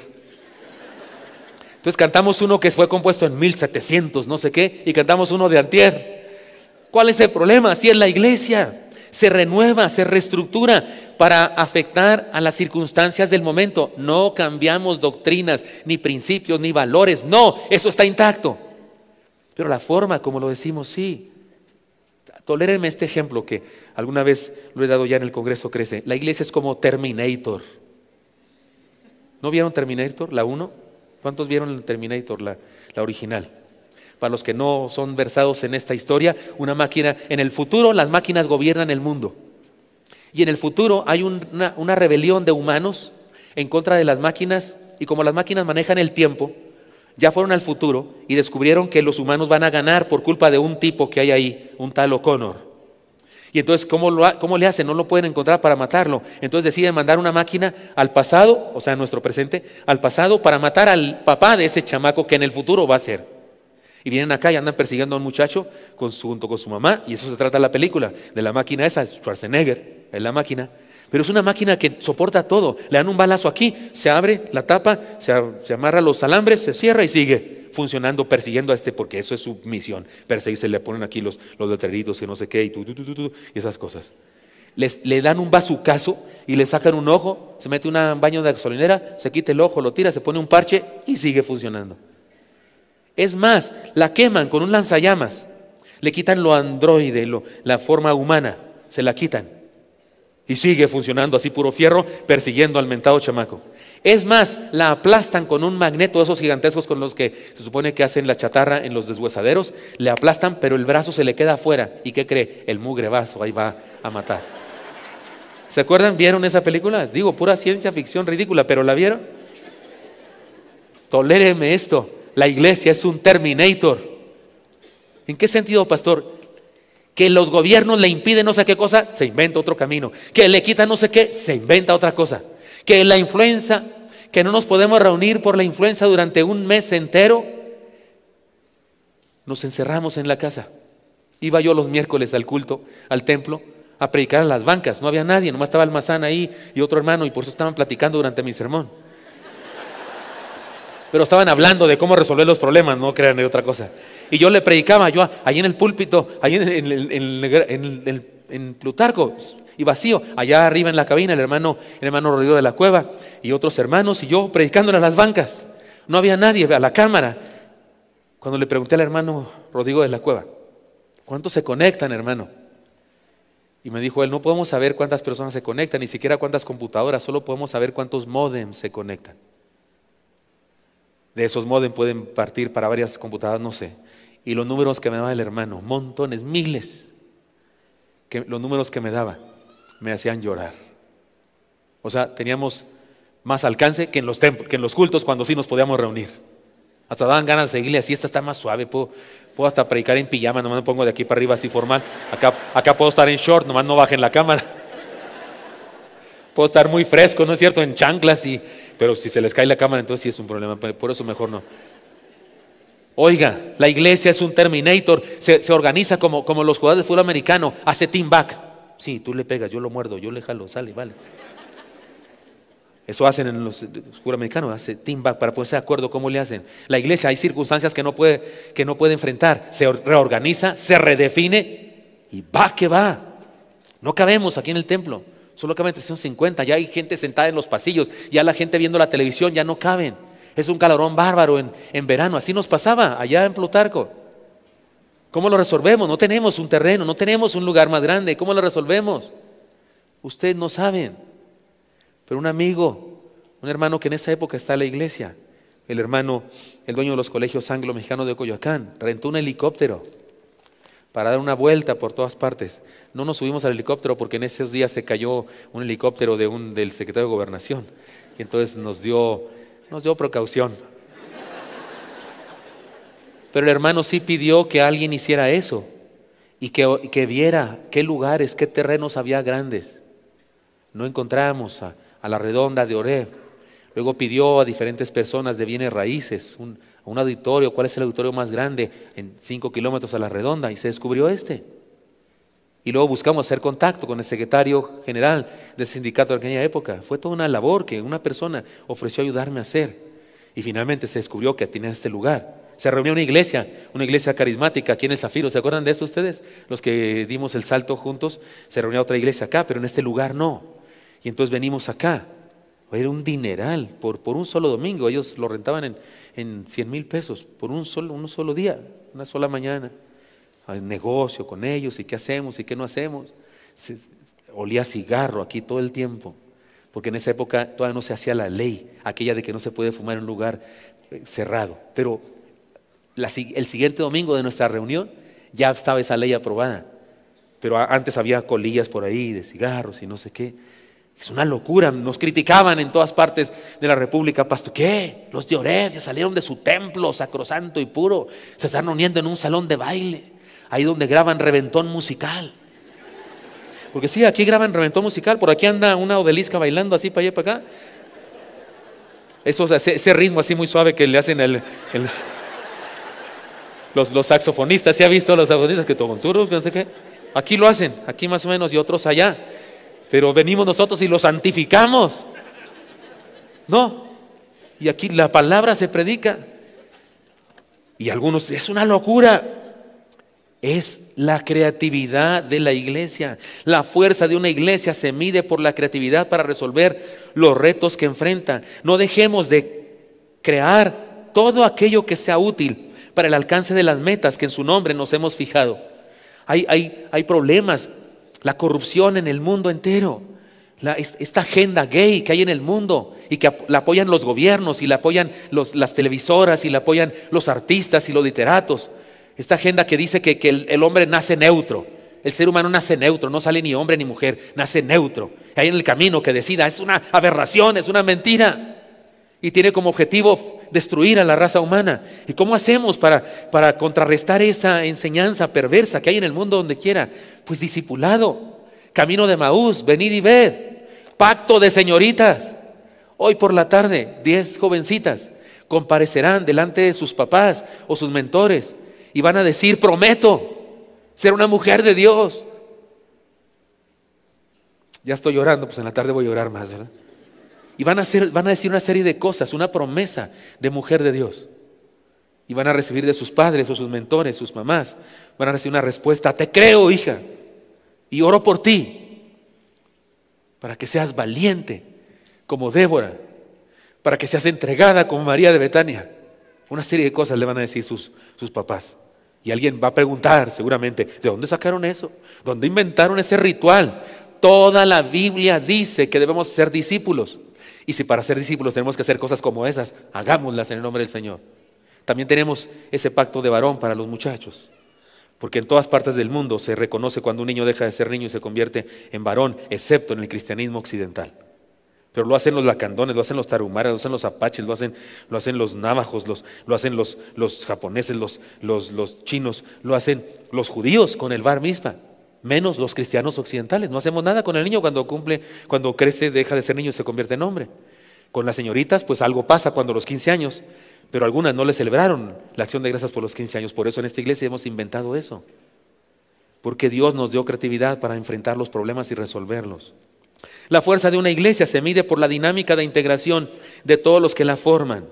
A: Entonces cantamos uno que fue compuesto en 1700, no sé qué, y cantamos uno de antier. ¿Cuál es el problema? Así es la iglesia. Se renueva, se reestructura para afectar a las circunstancias del momento. No cambiamos doctrinas, ni principios, ni valores. No, eso está intacto. Pero la forma como lo decimos, sí. Tolérenme este ejemplo que alguna vez lo he dado ya en el Congreso Crece. La iglesia es como Terminator. ¿No vieron Terminator, la 1? ¿Cuántos vieron el Terminator, la original? Para los que no son versados en esta historia, una máquina, en el futuro las máquinas gobiernan el mundo. Y en el futuro hay una rebelión de humanos en contra de las máquinas, y como las máquinas manejan el tiempo, ya fueron al futuro y descubrieron que los humanos van a ganar por culpa de un tipo que hay ahí, un tal O'Connor. Y entonces, ¿cómo le hacen? No lo pueden encontrar para matarlo. Entonces deciden mandar una máquina al pasado, o sea, nuestro presente, al pasado, para matar al papá de ese chamaco que en el futuro va a ser. Y vienen acá y andan persiguiendo a un muchacho junto con su mamá, y eso se trata de la película, de la máquina esa, Schwarzenegger, es la máquina. Pero es una máquina que soporta todo. Le dan un balazo aquí, se abre la tapa, se amarra los alambres, se cierra y sigue funcionando, persiguiendo a porque eso es su misión, perseguirse. Le ponen aquí los letreritos y no sé qué, y esas cosas. Le dan un bazucazo y le sacan un ojo, se mete un baño de gasolinera, se quita el ojo, lo tira, se pone un parche y sigue funcionando. Es más, la queman con un lanzallamas, le quitan lo androide, la forma humana, se la quitan y sigue funcionando así, puro fierro, persiguiendo al mentado chamaco. Es más, la aplastan con un magneto de esos gigantescos con los que se supone que hacen la chatarra en los deshuesaderos. Le aplastan, pero el brazo se le queda afuera. ¿Y qué cree? El mugrebazo ahí va a matar. ¿Se acuerdan? ¿Vieron esa película? Digo, pura ciencia ficción ridícula, pero ¿la vieron? Toléreme esto. La iglesia es un Terminator. ¿En qué sentido, pastor? Que los gobiernos le impiden no sé qué cosa, se inventa otro camino. Que le quitan no sé qué, se inventa otra cosa. Que la influenza, que no nos podemos reunir por la influenza durante un mes entero, nos encerramos en la casa. Iba yo los miércoles al culto, al templo, a predicar a las bancas. No había nadie, nomás estaba el Mazán ahí y otro hermano, y por eso estaban platicando durante mi sermón. Pero estaban hablando de cómo resolver los problemas, no crean en otra cosa. Y yo le predicaba, yo ahí en el púlpito, ahí en Plutarco, y vacío, allá arriba en la cabina, el hermano Rodrigo de la Cueva y otros hermanos, y yo predicándole a las bancas. No había nadie, a la cámara. Cuando le pregunté al hermano Rodrigo de la Cueva: ¿cuántos se conectan, hermano? Y me dijo él: no podemos saber cuántas personas se conectan, ni siquiera cuántas computadoras, solo podemos saber cuántos módems se conectan. De esos módems pueden partir para varias computadoras, no sé. Y los números que me daba el hermano, montones, miles, los números que me daba me hacían llorar. O sea, teníamos más alcance que en los templos, que en los cultos, cuando sí nos podíamos reunir. Hasta daban ganas de seguirle así: esta está más suave, puedo hasta predicar en pijama, nomás me pongo de aquí para arriba así formal. Acá puedo estar en short, nomás no bajen la cámara. Puedo estar muy fresco, ¿no es cierto? En chanclas, pero si se les cae la cámara, entonces sí es un problema. Por eso mejor no. Oiga, la iglesia es un Terminator, se organiza como los jugadores de fútbol americano, hace team back. Sí, tú le pegas, yo lo muerdo, yo le jalo, sale, vale. Eso hacen en los fútbol americanos, hace team back para ponerse de acuerdo cómo le hacen. La iglesia hay circunstancias que no puede enfrentar, se reorganiza, se redefine y va que va. No cabemos aquí en el templo, solo caben 350, ya hay gente sentada en los pasillos, ya la gente viendo la televisión, ya no caben. Es un calorón bárbaro en verano, así nos pasaba allá en Plutarco. ¿Cómo lo resolvemos? No tenemos un terreno, no tenemos un lugar más grande, ¿cómo lo resolvemos? Ustedes no saben, pero un amigo, un hermano que en esa época está en la iglesia, el dueño de los colegios anglo-mexicanos de Coyoacán, rentó un helicóptero para dar una vuelta por todas partes. No nos subimos al helicóptero porque en esos días se cayó un helicóptero del secretario de Gobernación y entonces nos dio precaución. Pero el hermano sí pidió que alguien hiciera eso y que viera qué lugares, qué terrenos había grandes. No encontramos a la redonda de Oreb. Luego pidió a diferentes personas de bienes raíces, un auditorio, cuál es el auditorio más grande en 5 kilómetros a la redonda, y se descubrió este. Y luego buscamos hacer contacto con el secretario general del sindicato de aquella época. Fue toda una labor que una persona ofreció ayudarme a hacer. Y finalmente se descubrió que tenía este lugar. Se reunió una iglesia carismática aquí en el Zafiro. ¿Se acuerdan de eso ustedes? Los que dimos el salto juntos, se reunió otra iglesia acá, pero en este lugar no. Y entonces venimos acá. Era un dineral por un solo domingo. Ellos lo rentaban en 100,000 pesos por un solo día, una sola mañana. Negocio con ellos y qué hacemos y qué no hacemos. Olía a cigarro aquí todo el tiempo, porque en esa época todavía no se hacía la ley, aquella de que no se puede fumar en un lugar cerrado. Pero el siguiente domingo de nuestra reunión ya estaba esa ley aprobada, pero antes había colillas por ahí de cigarros y no sé qué. Es una locura, nos criticaban en todas partes de la República. Pastor, ¿qué? Los de Oreb ya salieron de su templo sacrosanto y puro, se están reuniendo en un salón de baile, ahí donde graban reventón musical. Porque sí, aquí graban reventón musical, por aquí anda una odelisca bailando así para allá y para acá. Ese ritmo así muy suave que le hacen los saxofonistas. ¿Sí ha visto los saxofonistas que tocan turros? No sé qué. Aquí lo hacen, aquí más o menos y otros allá. Pero venimos nosotros y lo santificamos. No. Y aquí la palabra se predica. Y algunos, es una locura. Es la creatividad de la iglesia. La fuerza de una iglesia se mide por la creatividad para resolver los retos que enfrenta. No dejemos de crear todo aquello que sea útil para el alcance de las metas que en su nombre nos hemos fijado. Hay problemas, la corrupción en el mundo entero, esta agenda gay que hay en el mundo y que la apoyan los gobiernos y la apoyan las televisoras y la apoyan los artistas y los literatos. Esta agenda que dice que el hombre nace neutro, el ser humano nace neutro, no sale ni hombre ni mujer, nace neutro. Hay en el camino que decida, es una aberración, es una mentira y tiene como objetivo destruir a la raza humana. ¿Y cómo hacemos para contrarrestar esa enseñanza perversa que hay en el mundo donde quiera? Pues discipulado, camino de Emaús, venid y ved, pacto de señoritas. Hoy por la tarde 10 jovencitas comparecerán delante de sus papás o sus mentores y van a decir, prometo ser una mujer de Dios. Ya estoy llorando, pues en la tarde voy a llorar más, ¿verdad? Y van a decir una serie de cosas, una promesa de mujer de Dios. Y van a recibir de sus padres o sus mentores, sus mamás, van a recibir una respuesta, te creo, hija, y oro por ti, para que seas valiente como Débora, para que seas entregada como María de Betania. Una serie de cosas le van a decir sus papás. Y alguien va a preguntar seguramente, ¿de dónde sacaron eso? ¿Dónde inventaron ese ritual? Toda la Biblia dice que debemos ser discípulos. Y si para ser discípulos tenemos que hacer cosas como esas, hagámoslas en el nombre del Señor. También tenemos ese pacto de varón para los muchachos. Porque en todas partes del mundo se reconoce cuando un niño deja de ser niño y se convierte en varón, excepto en el cristianismo occidental. Pero lo hacen los lacandones, lo hacen los tarumaras, lo hacen los apaches, lo hacen los navajos, lo hacen los japoneses, los chinos, lo hacen los judíos con el bar mitzvah, menos los cristianos occidentales. No hacemos nada con el niño cuando crece, deja de ser niño y se convierte en hombre. Con las señoritas, pues algo pasa cuando a los 15 años pero algunas no le celebraron la acción de gracias por los 15 años. Por eso en esta iglesia hemos inventado eso, porque Dios nos dio creatividad para enfrentar los problemas y resolverlos. La fuerza de una iglesia se mide por la dinámica de integración de todos los que la forman.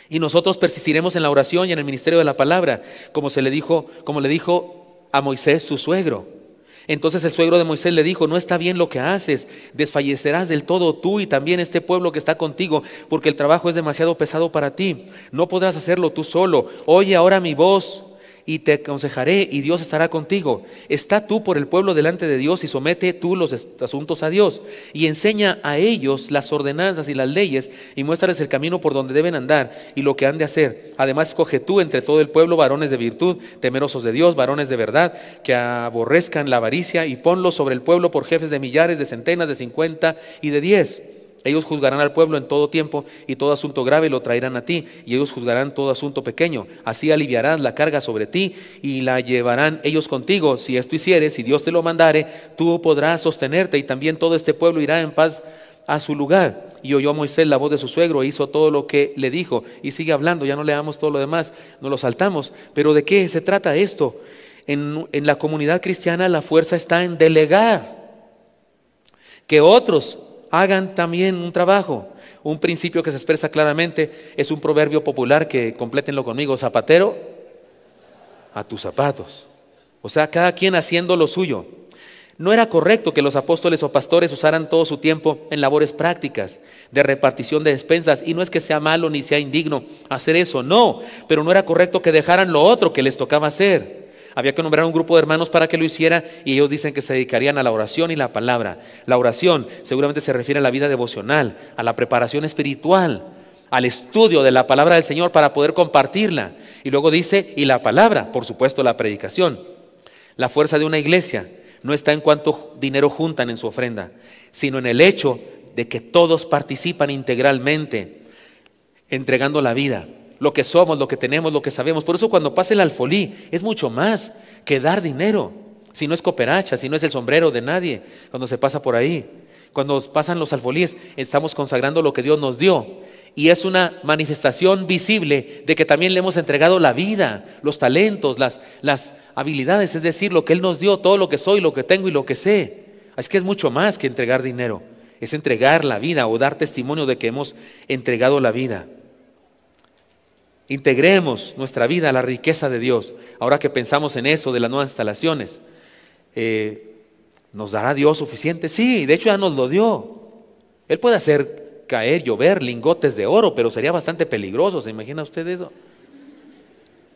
A: Y nosotros persistiremos en la oración y en el ministerio de la palabra, como le dijo a Moisés su suegro. Entonces el suegro de Moisés le dijo: no está bien lo que haces, desfallecerás del todo tú y también este pueblo que está contigo, porque el trabajo es demasiado pesado para ti. No podrás hacerlo tú solo. Oye ahora mi voz y te aconsejaré, y Dios estará contigo. Está tú por el pueblo delante de Dios y somete tú los asuntos a Dios, y enseña a ellos las ordenanzas y las leyes, y muéstrales el camino por donde deben andar y lo que han de hacer. Además escoge tú entre todo el pueblo varones de virtud, temerosos de Dios, varones de verdad, que aborrezcan la avaricia, y ponlos sobre el pueblo por jefes de millares, de centenas, de 50 y de 10. Ellos juzgarán al pueblo en todo tiempo, y todo asunto grave lo traerán a ti, y ellos juzgarán todo asunto pequeño. Así aliviarás la carga sobre ti, y la llevarán ellos contigo. Si esto hicieres, si Dios te lo mandare, tú podrás sostenerte, y también todo este pueblo irá en paz a su lugar. Y oyó Moisés la voz de su suegro, e hizo todo lo que le dijo. Y sigue hablando, ya no leamos todo lo demás, no lo saltamos. Pero ¿de qué se trata esto? En la comunidad cristiana la fuerza está en delegar, que otros hagan también un trabajo. Un principio que se expresa claramente es un proverbio popular, que complétenlo conmigo: zapatero a tus zapatos. O sea, cada quien haciendo lo suyo. No era correcto que los apóstoles o pastores usaran todo su tiempo en labores prácticas de repartición de despensas, y no es que sea malo ni sea indigno hacer eso, no, pero no era correcto que dejaran lo otro que les tocaba hacer. Había que nombrar un grupo de hermanos para que lo hiciera, y ellos dicen que se dedicarían a la oración y la palabra. La oración seguramente se refiere a la vida devocional, a la preparación espiritual, al estudio de la palabra del Señor para poder compartirla. Y luego dice, y la palabra, por supuesto la predicación. La fuerza de una iglesia no está en cuánto dinero juntan en su ofrenda, sino en el hecho de que todos participan integralmente, entregando la vida, lo que somos, lo que tenemos, lo que sabemos. Por eso cuando pasa el alfolí es mucho más que dar dinero. Si no es cooperacha, si no es el sombrero de nadie, cuando se pasa por ahí. Cuando pasan los alfolíes, estamos consagrando lo que Dios nos dio. Y es una manifestación visible de que también le hemos entregado la vida, los talentos, las habilidades, es decir, lo que Él nos dio, todo lo que soy, lo que tengo y lo que sé. Así que es mucho más que entregar dinero. Es entregar la vida o dar testimonio de que hemos entregado la vida. Integremos nuestra vida a la riqueza de Dios. Ahora que pensamos en eso de las nuevas instalaciones, ¿nos dará Dios suficiente? Sí, de hecho ya nos lo dio. Él puede hacer caer, llover lingotes de oro, pero sería bastante peligroso. ¿Se imagina usted eso?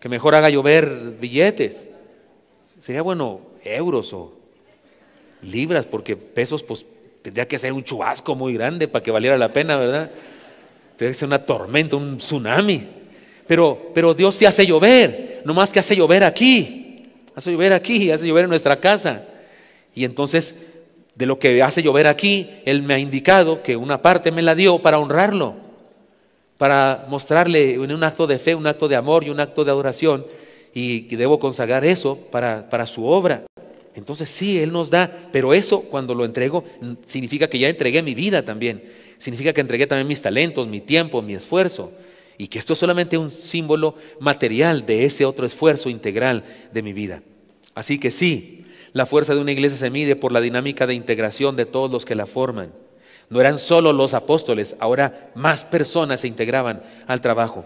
A: Que mejor haga llover billetes. Sería bueno euros o libras, porque pesos pues tendría que ser un chubasco muy grande para que valiera la pena, ¿verdad? Tendría que ser una tormenta, un tsunami. Pero Dios sí hace llover, no más que hace llover aquí, hace llover en nuestra casa. Y entonces, de lo que hace llover aquí, Él me ha indicado que una parte me la dio para honrarlo, para mostrarle en un acto de fe, un acto de amor y un acto de adoración, y debo consagrar eso para su obra. Entonces sí, Él nos da, pero eso cuando lo entrego significa que ya entregué mi vida también, significa que entregué también mis talentos, mi tiempo, mi esfuerzo. Y que esto es solamente un símbolo material de ese otro esfuerzo integral de mi vida. Así que sí, la fuerza de una iglesia se mide por la dinámica de integración de todos los que la forman. No eran solo los apóstoles, ahora más personas se integraban al trabajo.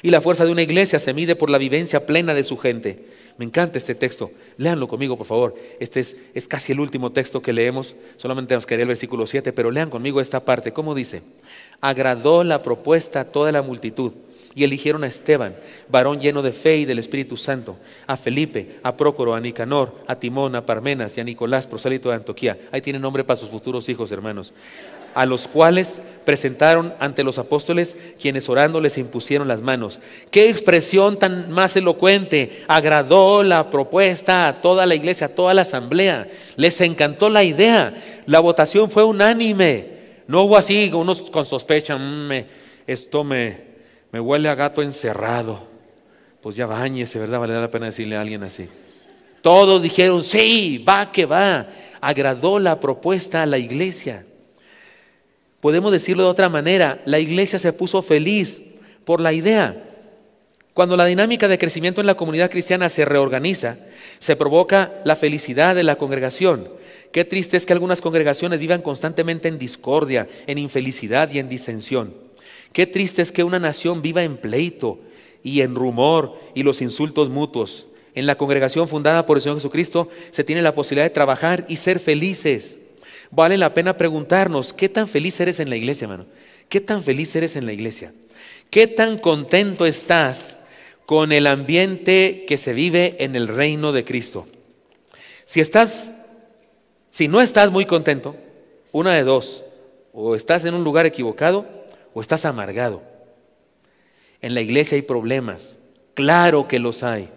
A: Y la fuerza de una iglesia se mide por la vivencia plena de su gente. Me encanta este texto, léanlo conmigo por favor. Este es casi el último texto que leemos, solamente nos quedaría el versículo 7, pero lean conmigo esta parte. ¿Cómo dice? Agradó la propuesta a toda la multitud, y eligieron a Esteban, varón lleno de fe y del Espíritu Santo, a Felipe, a Prócoro, a Nicanor, a Timón, a Parmenas y a Nicolás, prosélito de Antioquía. Ahí tiene nombre para sus futuros hijos, hermanos. A los cuales presentaron ante los apóstoles, quienes orando les impusieron las manos. ¡Qué expresión tan más elocuente! Agradó la propuesta a toda la iglesia, a toda la asamblea. Les encantó la idea. La votación fue unánime. No hubo así, unos con sospecha, esto me huele a gato encerrado. Pues ya báñese, ¿verdad? Vale la pena decirle a alguien así. Todos dijeron, sí, va que va. Agradó la propuesta a la iglesia. Podemos decirlo de otra manera, la iglesia se puso feliz por la idea. Cuando la dinámica de crecimiento en la comunidad cristiana se reorganiza, se provoca la felicidad de la congregación. Qué triste es que algunas congregaciones vivan constantemente en discordia, en infelicidad y en disensión. Qué triste es que una nación viva en pleito y en rumor y los insultos mutuos. En la congregación fundada por el Señor Jesucristo se tiene la posibilidad de trabajar y ser felices. Vale la pena preguntarnos, ¿qué tan feliz eres en la iglesia, hermano? ¿Qué tan feliz eres en la iglesia? ¿Qué tan contento estás con el ambiente que se vive en el reino de Cristo? Si no estás muy contento, una de dos, o estás en un lugar equivocado o estás amargado. En la iglesia hay problemas, claro que los hay.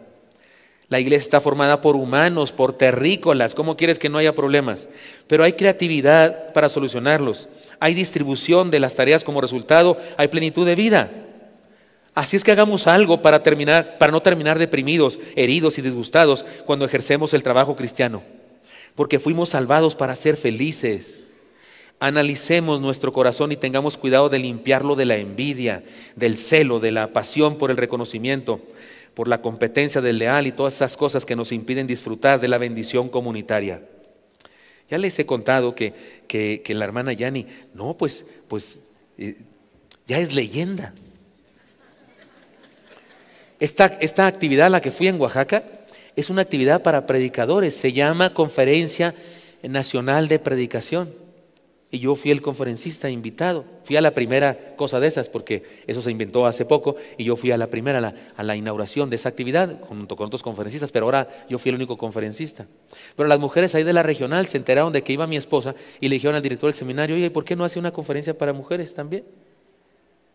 A: La iglesia está formada por humanos, por terrícolas. ¿Cómo quieres que no haya problemas? Pero hay creatividad para solucionarlos. Hay distribución de las tareas como resultado, hay plenitud de vida. Así es que hagamos algo para no terminar deprimidos, heridos y disgustados cuando ejercemos el trabajo cristiano. Porque fuimos salvados para ser felices. Analicemos nuestro corazón y tengamos cuidado de limpiarlo de la envidia, del celo, de la pasión por el reconocimiento, por la competencia del leal y todas esas cosas que nos impiden disfrutar de la bendición comunitaria. Ya les he contado que la hermana Yani, ya es leyenda. Esta actividad a la que fui en Oaxaca es una actividad para predicadores, se llama Conferencia Nacional de Predicación. Y yo fui el conferencista invitado. Fui a la primera cosa de esas porque eso se inventó hace poco y yo fui a la primera, a la inauguración de esa actividad junto con otros conferencistas, pero ahora yo fui el único conferencista. Pero las mujeres ahí de la regional se enteraron de que iba mi esposa y le dijeron al director del seminario, oye, ¿por qué no hace una conferencia para mujeres también?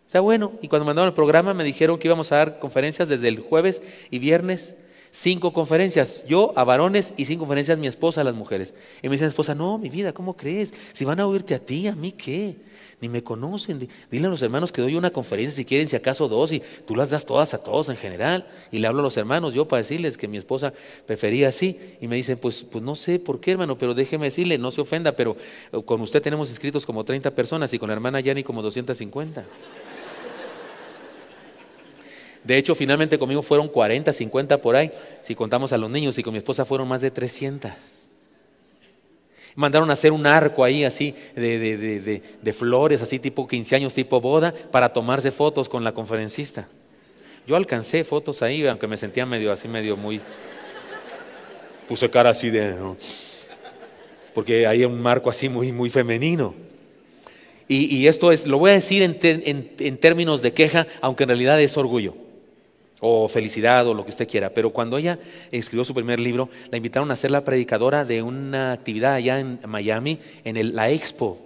A: O sea, bueno, y cuando mandaron el programa me dijeron que íbamos a dar conferencias desde el jueves y viernes, 5 conferencias, yo a varones y 5 conferencias mi esposa a las mujeres. Y me dice mi esposa, no, mi vida, ¿cómo crees? Si van a oírte a ti, ¿a mí qué? Ni me conocen. Dile a los hermanos que doy una conferencia si quieren, si acaso 2, y tú las das todas a todos en general. Y le hablo a los hermanos yo para decirles que mi esposa prefería así. Y me dicen, pues no sé por qué, hermano, pero déjeme decirle, no se ofenda, pero con usted tenemos inscritos como 30 personas y con la hermana Yani como 250. De hecho, finalmente conmigo fueron 40, 50 por ahí, si contamos a los niños, y con mi esposa fueron más de 300. Mandaron a hacer un arco ahí así de flores, así tipo 15 años, tipo boda, para tomarse fotos con la conferencista. Yo alcancé fotos ahí, aunque me sentía medio muy... Puse cara así porque hay un marco así muy femenino. Y esto lo voy a decir en términos de queja, aunque en realidad es orgullo o felicidad o lo que usted quiera. Pero cuando ella escribió su primer libro, la invitaron a ser la predicadora de una actividad allá en Miami, en la Expo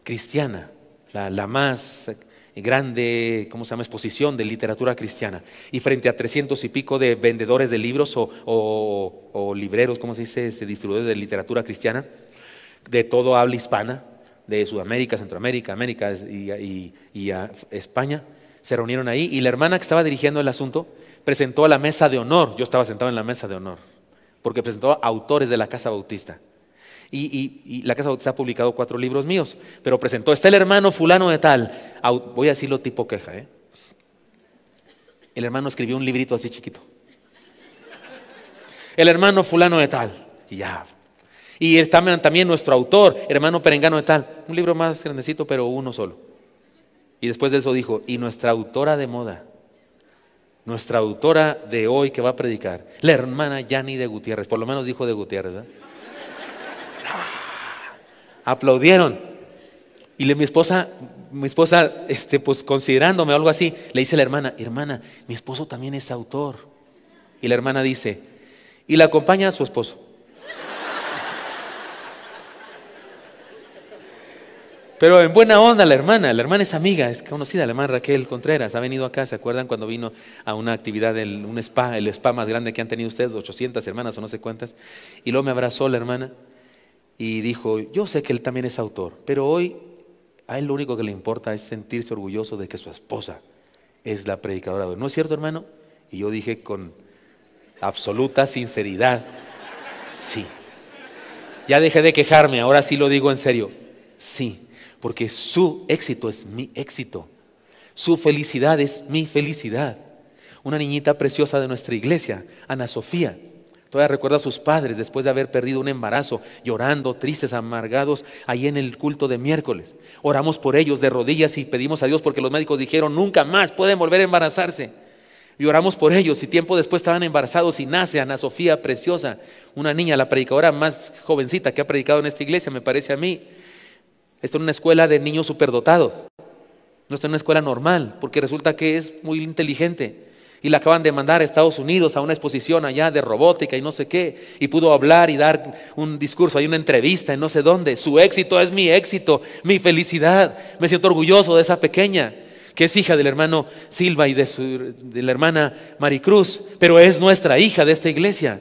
A: cristiana, la más grande, ¿cómo se llama?, exposición de literatura cristiana. Y frente a 300 y pico de vendedores de libros o libreros, ¿cómo se dice?, distribuidores de literatura cristiana, de todo habla hispana, de Sudamérica, Centroamérica, América y España, se reunieron ahí y la hermana que estaba dirigiendo el asunto presentó a la mesa de honor. Yo estaba sentado en la mesa de honor porque presentó a autores de la Casa Bautista y la Casa Bautista ha publicado 4 libros míos, pero presentó, está el hermano fulano de tal, voy a decirlo tipo queja, el hermano escribió un librito así chiquito, el hermano fulano de tal, y ya. Y está también nuestro autor, hermano perengano de tal, un libro más grandecito pero uno solo. Y después de eso dijo, y nuestra autora de moda, nuestra autora de hoy que va a predicar, la hermana Yani de Gutiérrez, por lo menos dijo de Gutiérrez, ¿verdad? Aplaudieron. Y mi esposa, pues considerándome o algo así, le dice a la hermana, mi esposo también es autor. Y la hermana dice, y la acompaña a su esposo. Pero en buena onda la hermana es amiga, es conocida, la hermana Raquel Contreras, ha venido acá, ¿se acuerdan cuando vino a una actividad, un spa, el spa más grande que han tenido ustedes, 800 hermanas o no sé cuántas? Y luego me abrazó la hermana y dijo, yo sé que él también es autor, pero hoy a él lo único que le importa es sentirse orgulloso de que su esposa es la predicadora de hoy. ¿No es cierto, hermano? Y yo dije con absoluta sinceridad, sí. Ya dejé de quejarme, ahora sí lo digo en serio, sí. Porque su éxito es mi éxito. Su felicidad es mi felicidad. Una niñita preciosa de nuestra iglesia, Ana Sofía, todavía recuerda a sus padres después de haber perdido un embarazo, llorando, tristes, amargados, ahí en el culto de miércoles. Oramos por ellos de rodillas y pedimos a Dios porque los médicos dijeron nunca más pueden volver a embarazarse. Y oramos por ellos y tiempo después estaban embarazados y nace Ana Sofía preciosa, una niña, la predicadora más jovencita que ha predicado en esta iglesia, me parece a mí. Está en una escuela de niños superdotados, no está en una escuela normal porque resulta que es muy inteligente. Y la acaban de mandar a Estados Unidos a una exposición allá de robótica y no sé qué. Y pudo hablar y dar un discurso, hay una entrevista en no sé dónde. Su éxito es mi éxito, mi felicidad. Me siento orgulloso de esa pequeña, que es hija del hermano Silva y de la hermana Maricruz, pero es nuestra hija de esta iglesia.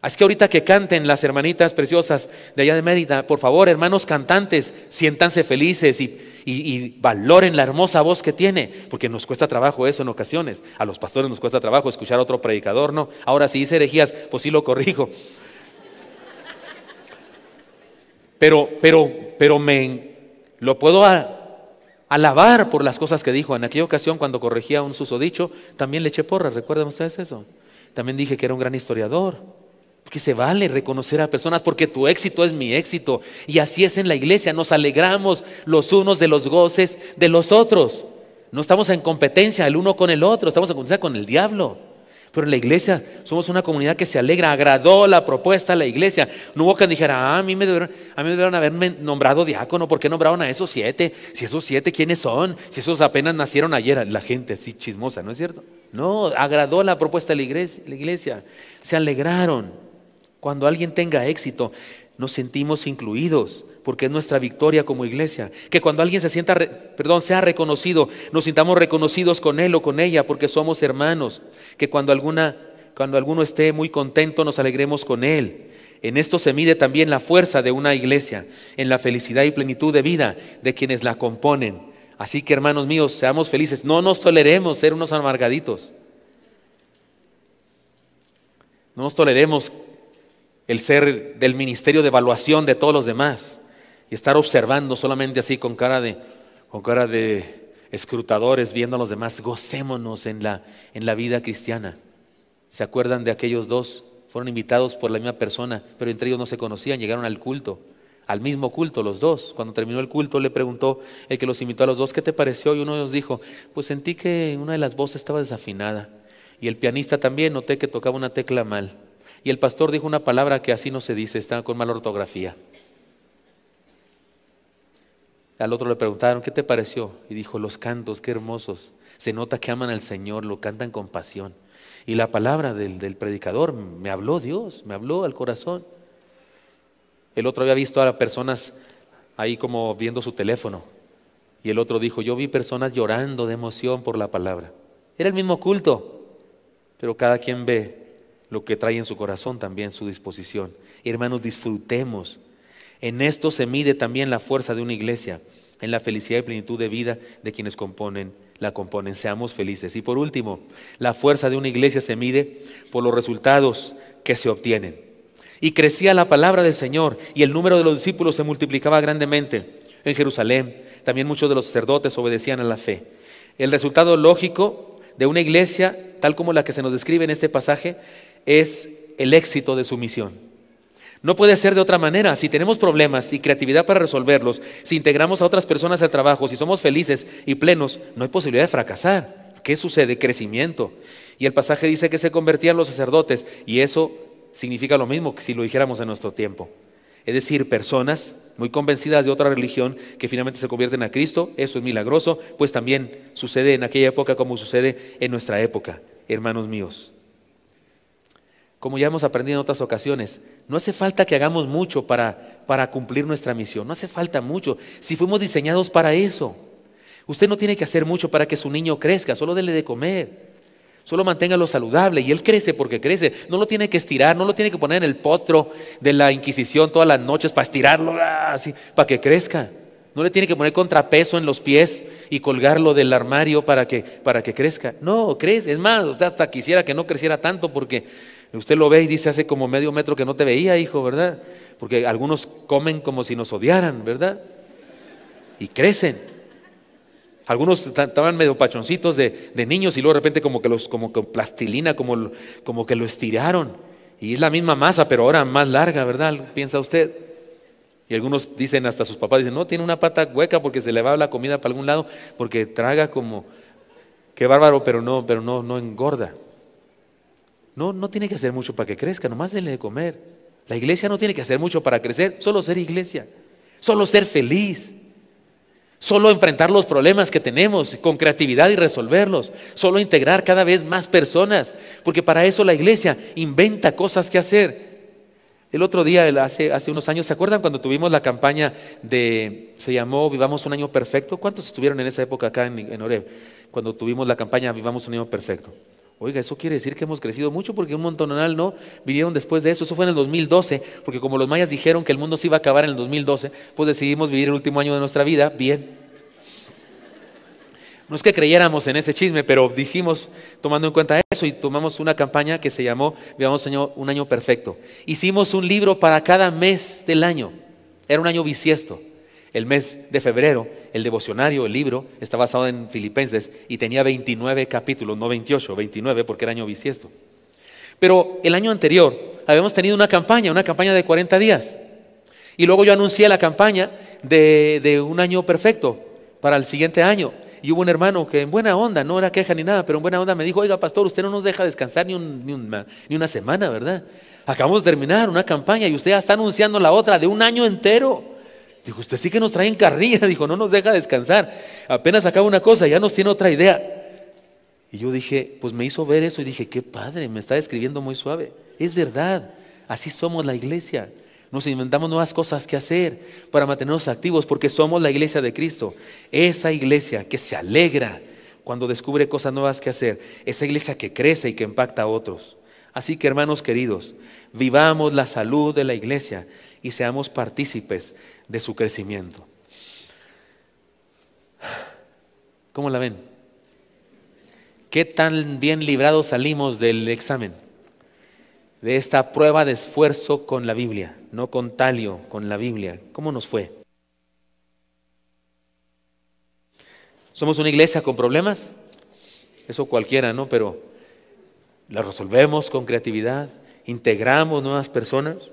A: Así que ahorita que canten las hermanitas preciosas de allá de Mérida, por favor, hermanos cantantes, siéntanse felices y valoren la hermosa voz que tiene, porque nos cuesta trabajo eso en ocasiones. A los pastores nos cuesta trabajo escuchar a otro predicador, ¿no? Ahora si dice herejías, pues sí lo corrijo. Pero lo puedo alabar por las cosas que dijo. En aquella ocasión cuando corregía un susodicho, también le eché porras, ¿recuerdan ustedes eso? También dije que era un gran historiador. Porque se vale reconocer a personas porque tu éxito es mi éxito. Y así es en la iglesia, nos alegramos los unos de los goces de los otros. No estamos en competencia el uno con el otro, estamos en competencia con el diablo. Pero en la iglesia somos una comunidad que se alegra. Agradó la propuesta a la iglesia. No hubo quien dijera, a mí me debieron haberme nombrado diácono. ¿Por qué nombraron a esos 7? Si esos 7, ¿quiénes son? Si esos apenas nacieron ayer. La gente así chismosa, ¿no es cierto? No, agradó la propuesta de la iglesia. Se alegraron. Cuando alguien tenga éxito, nos sentimos incluidos, porque es nuestra victoria como iglesia. Que cuando alguien sea reconocido, nos sintamos reconocidos con él o con ella, porque somos hermanos. Que cuando alguno esté muy contento, nos alegremos con él. En esto se mide también la fuerza de una iglesia, en la felicidad y plenitud de vida de quienes la componen. Así que, hermanos míos, seamos felices. No nos toleremos ser unos amargaditos. No nos toleremos el ser del ministerio de evaluación de todos los demás y estar observando solamente así con cara de escrutadores viendo a los demás. Gocémonos en la vida cristiana. ¿Se acuerdan de aquellos dos? Fueron invitados por la misma persona, pero entre ellos no se conocían, llegaron al culto, al mismo culto los dos. Cuando terminó el culto le preguntó el que los invitó a los dos, ¿qué te pareció? Y uno de ellos dijo, pues sentí que una de las voces estaba desafinada y el pianista también, noté que tocaba una tecla mal. Y el pastor dijo una palabra que así no se dice, está con mala ortografía. Al otro le preguntaron, ¿qué te pareció? Y dijo, los cantos, qué hermosos. Se nota que aman al Señor, lo cantan con pasión. Y la palabra del predicador, me habló Dios, me habló al corazón. El otro había visto a personas ahí como viendo su teléfono. Y el otro dijo, yo vi personas llorando de emoción por la palabra. Era el mismo culto, pero cada quien ve lo que trae en su corazón también, su disposición. Hermanos, disfrutemos. En esto se mide también la fuerza de una iglesia, en la felicidad y plenitud de vida de quienes la componen. Seamos felices. Y por último, la fuerza de una iglesia se mide por los resultados que se obtienen. Y crecía la palabra del Señor y el número de los discípulos se multiplicaba grandemente en Jerusalén. También muchos de los sacerdotes obedecían a la fe. El resultado lógico de una iglesia, tal como la que se nos describe en este pasaje, es el éxito de su misión. No puede ser de otra manera. Si tenemos problemas y creatividad para resolverlos, si integramos a otras personas al trabajo, si somos felices y plenos, no hay posibilidad de fracasar. ¿Qué sucede? Crecimiento. Y el pasaje dice que se convertían los sacerdotes y eso significa lo mismo que si lo dijéramos en nuestro tiempo. Es decir, personas muy convencidas de otra religión que finalmente se convierten a Cristo. Eso es milagroso, pues también sucede en aquella época como sucede en nuestra época, hermanos míos. Como ya hemos aprendido en otras ocasiones, no hace falta que hagamos mucho para cumplir nuestra misión. No hace falta mucho. Si fuimos diseñados para eso. Usted no tiene que hacer mucho para que su niño crezca. Solo dele de comer. Solo manténgalo saludable y él crece porque crece. No lo tiene que estirar, no lo tiene que poner en el potro de la Inquisición todas las noches para estirarlo así, para que crezca. No le tiene que poner contrapeso en los pies y colgarlo del armario para que crezca. No, crece. Es más, usted hasta quisiera que no creciera tanto porque usted lo ve y dice, hace como medio metro que no te veía, hijo, ¿verdad? Porque algunos comen como si nos odiaran, ¿verdad? Y crecen. Algunos estaban medio pachoncitos de niños y luego de repente como que plastilina, como que lo estiraron. Y es la misma masa, pero ahora más larga, ¿verdad? ¿Piensa usted? Y algunos dicen, hasta sus papás dicen, no, tiene una pata hueca porque se le va la comida para algún lado, porque traga como, qué bárbaro, pero no engorda. No tiene que hacer mucho para que crezca, nomás denle de comer. La iglesia no tiene que hacer mucho para crecer, solo ser iglesia, solo ser feliz. Solo enfrentar los problemas que tenemos con creatividad y resolverlos. Solo integrar cada vez más personas. Porque para eso la iglesia inventa cosas que hacer. El otro día, hace unos años, ¿se acuerdan cuando tuvimos la campaña se llamó Vivamos un Año Perfecto? ¿Cuántos estuvieron en esa época acá en Oreb? Cuando tuvimos la campaña Vivamos un Año Perfecto. Oiga, eso quiere decir que hemos crecido mucho porque un montonal no vinieron después de eso. Eso fue en el 2012, porque como los mayas dijeron que el mundo se iba a acabar en el 2012, pues decidimos vivir el último año de nuestra vida bien. No es que creyéramos en ese chisme, pero dijimos, tomando en cuenta eso, y tomamos una campaña que se llamó Vivamos un Año Perfecto. Hicimos un libro para cada mes del año. Era un año bisiesto. El mes de febrero, el devocionario, el libro, está basado en Filipenses y tenía 29 capítulos, no 28, 29 porque era año bisiesto. Pero el año anterior habíamos tenido una campaña de 40 días. Y luego yo anuncié la campaña de un año perfecto para el siguiente año. Y hubo un hermano que en buena onda, no era queja ni nada, pero en buena onda me dijo, oiga pastor, usted no nos deja descansar ni una semana, ¿verdad? Acabamos de terminar una campaña y usted ya está anunciando la otra de un año entero. Dijo, usted sí que nos trae en carrilla, dijo, no nos deja descansar. Apenas acaba una cosa, ya nos tiene otra idea. Y yo dije, pues me hizo ver eso y dije, qué padre, me está describiendo muy suave. Es verdad, así somos la iglesia. Nos inventamos nuevas cosas que hacer para mantenernos activos porque somos la iglesia de Cristo. Esa iglesia que se alegra cuando descubre cosas nuevas que hacer. Esa iglesia que crece y que impacta a otros. Así que hermanos queridos, vivamos la salud de la iglesia y seamos partícipes de su crecimiento. ¿Cómo la ven? ¿Qué tan bien librados salimos del examen? De esta prueba de esfuerzo con la Biblia, no con talio, con la Biblia. ¿Cómo nos fue? ¿Somos una iglesia con problemas? Eso cualquiera, ¿no? Pero la resolvemos con creatividad, integramos nuevas personas,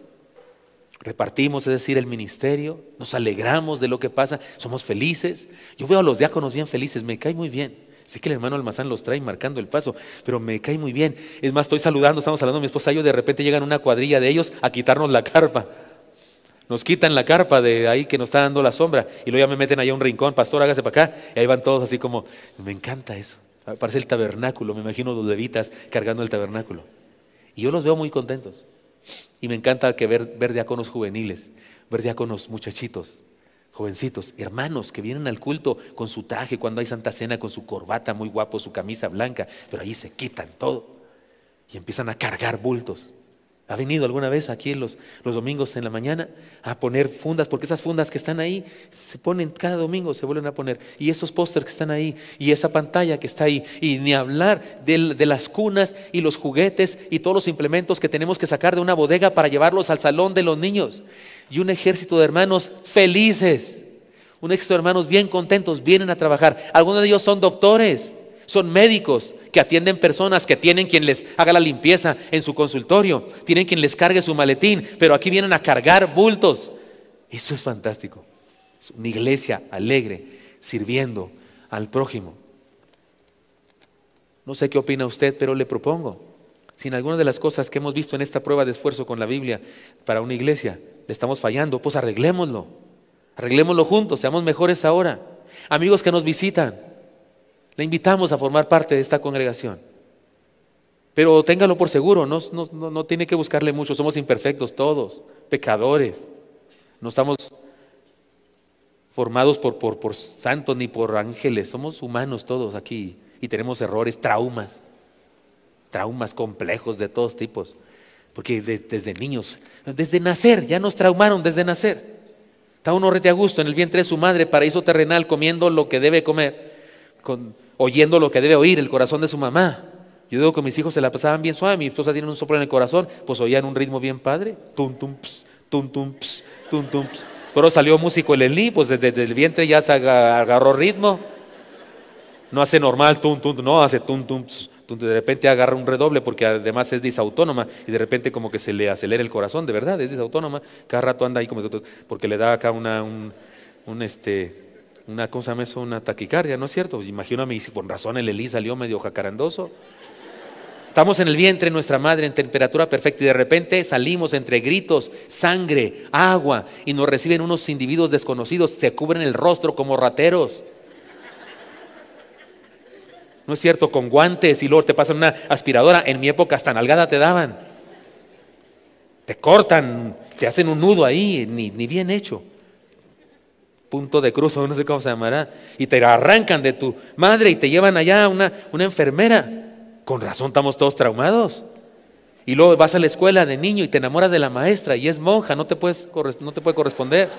A: repartimos, es decir, el ministerio, nos alegramos de lo que pasa, somos felices. Yo veo a los diáconos bien felices, me cae muy bien. Sé que el hermano Almazán los trae marcando el paso, pero me cae muy bien. Es más, estamos hablando mi esposa y yo, de repente llegan una cuadrilla de ellos a quitarnos la carpa. Nos quitan la carpa de ahí que nos está dando la sombra y luego ya me meten allá a un rincón, pastor, hágase para acá. Y ahí van todos así como, me encanta eso. Parece el tabernáculo, me imagino los levitas cargando el tabernáculo. Y yo los veo muy contentos. Y me encanta ver diáconos juveniles, ver diáconos muchachitos, jovencitos, hermanos que vienen al culto con su traje cuando hay Santa Cena, con su corbata muy guapo, su camisa blanca, pero ahí se quitan todo y empiezan a cargar bultos. ¿Ha venido alguna vez aquí los domingos en la mañana a poner fundas? Porque esas fundas que están ahí se ponen cada domingo, se vuelven a poner. Y esos pósters que están ahí, y esa pantalla que está ahí, y ni hablar de las cunas y los juguetes y todos los implementos que tenemos que sacar de una bodega para llevarlos al salón de los niños. Y un ejército de hermanos felices, un ejército de hermanos bien contentos, vienen a trabajar. Algunos de ellos son doctores, son médicos que atienden personas, que tienen quien les haga la limpieza en su consultorio, tienen quien les cargue su maletín, pero aquí vienen a cargar bultos. Eso es fantástico. Es una iglesia alegre, sirviendo al prójimo. No sé qué opina usted, pero le propongo, si en alguna de las cosas que hemos visto en esta prueba de esfuerzo con la Biblia para una iglesia le estamos fallando, pues arreglémoslo juntos, seamos mejores ahora. Amigos que nos visitan, le invitamos a formar parte de esta congregación. Pero téngalo por seguro, no tiene que buscarle mucho, somos imperfectos todos, pecadores. No estamos formados por santos ni por ángeles, somos humanos todos aquí y tenemos errores, traumas complejos de todos tipos. Porque desde niños, desde nacer, ya nos traumaron desde nacer. Está uno rete a gusto en el vientre de su madre, paraíso terrenal, comiendo lo que debe comer, oyendo lo que debe oír, el corazón de su mamá. Yo digo que mis hijos se la pasaban bien suave, mi esposa tiene un soplo en el corazón, pues oían un ritmo bien padre, tum tum ps, tum tum ps, tum tum ps. Pero salió músico el Elí, pues desde el vientre ya se agarró ritmo. No hace normal, tum, tum, no, hace tum, tum, tum, de repente agarra un redoble porque además es disautónoma y de repente como que se le acelera el corazón, de verdad, es disautónoma. Cada rato anda ahí como porque le da acá una cosa, me hizo una taquicardia, ¿no es cierto? Pues imagíname, con razón el Elí salió medio jacarandoso. Estamos en el vientre de nuestra madre en temperatura perfecta y de repente salimos entre gritos, sangre, agua y nos reciben unos individuos desconocidos, se cubren el rostro como rateros. ¿No es cierto? Con guantes y luego te pasan una aspiradora. En mi época hasta nalgada te daban. Te cortan, te hacen un nudo ahí, ni bien hecho. Punto de cruz, o no sé cómo se llamará. Y te arrancan de tu madre y te llevan allá a una enfermera. Con razón estamos todos traumados. Y luego vas a la escuela de niño y te enamoras de la maestra y es monja, no te puede corresponder.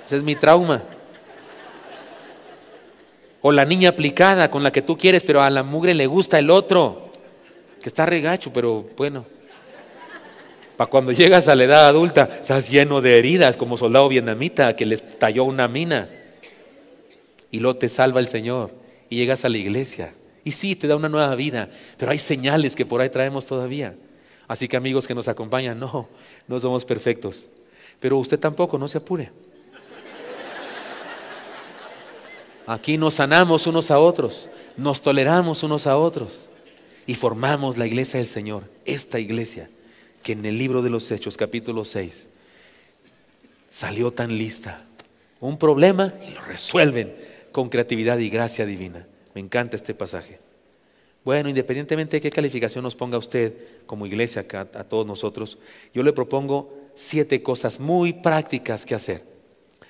A: Ese es mi trauma. O la niña aplicada con la que tú quieres, pero a la mugre le gusta el otro, que está regacho, pero bueno. Para cuando llegas a la edad adulta, estás lleno de heridas, como soldado vietnamita que les talló una mina. Y luego te salva el Señor y llegas a la iglesia. Y sí, te da una nueva vida, pero hay señales que por ahí traemos todavía. Así que amigos que nos acompañan, no somos perfectos. Pero usted tampoco, no se apure. Aquí nos sanamos unos a otros, nos toleramos unos a otros y formamos la iglesia del Señor. Esta iglesia que en el libro de los Hechos, capítulo 6, salió tan lista. Un problema y lo resuelven con creatividad y gracia divina. Me encanta este pasaje. Bueno, independientemente de qué calificación nos ponga usted como iglesia acá, a todos nosotros, yo le propongo 7 cosas muy prácticas que hacer.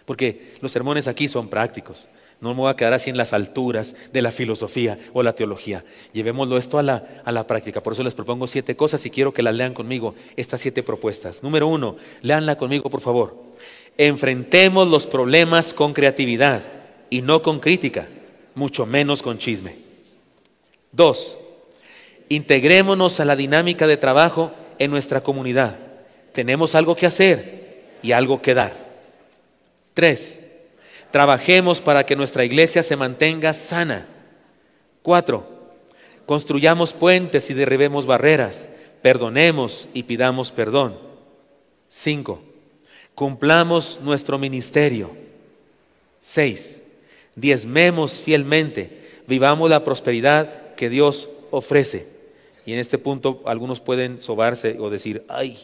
A: Porque los sermones aquí son prácticos. No me voy a quedar así en las alturas de la filosofía o la teología. Llevémoslo esto a la práctica. Por eso les propongo 7 cosas y quiero que las lean conmigo, estas 7 propuestas. Número 1, léanla conmigo por favor. Enfrentemos los problemas con creatividad y no con crítica, mucho menos con chisme. 2, integrémonos a la dinámica de trabajo en nuestra comunidad. Tenemos algo que hacer y algo que dar. 3, trabajemos para que nuestra iglesia se mantenga sana. 4, construyamos puentes y derribemos barreras. Perdonemos y pidamos perdón. 5, cumplamos nuestro ministerio. 6, diezmemos fielmente. Vivamos la prosperidad que Dios ofrece. Y en este punto algunos pueden sobarse o decir, ¡ay!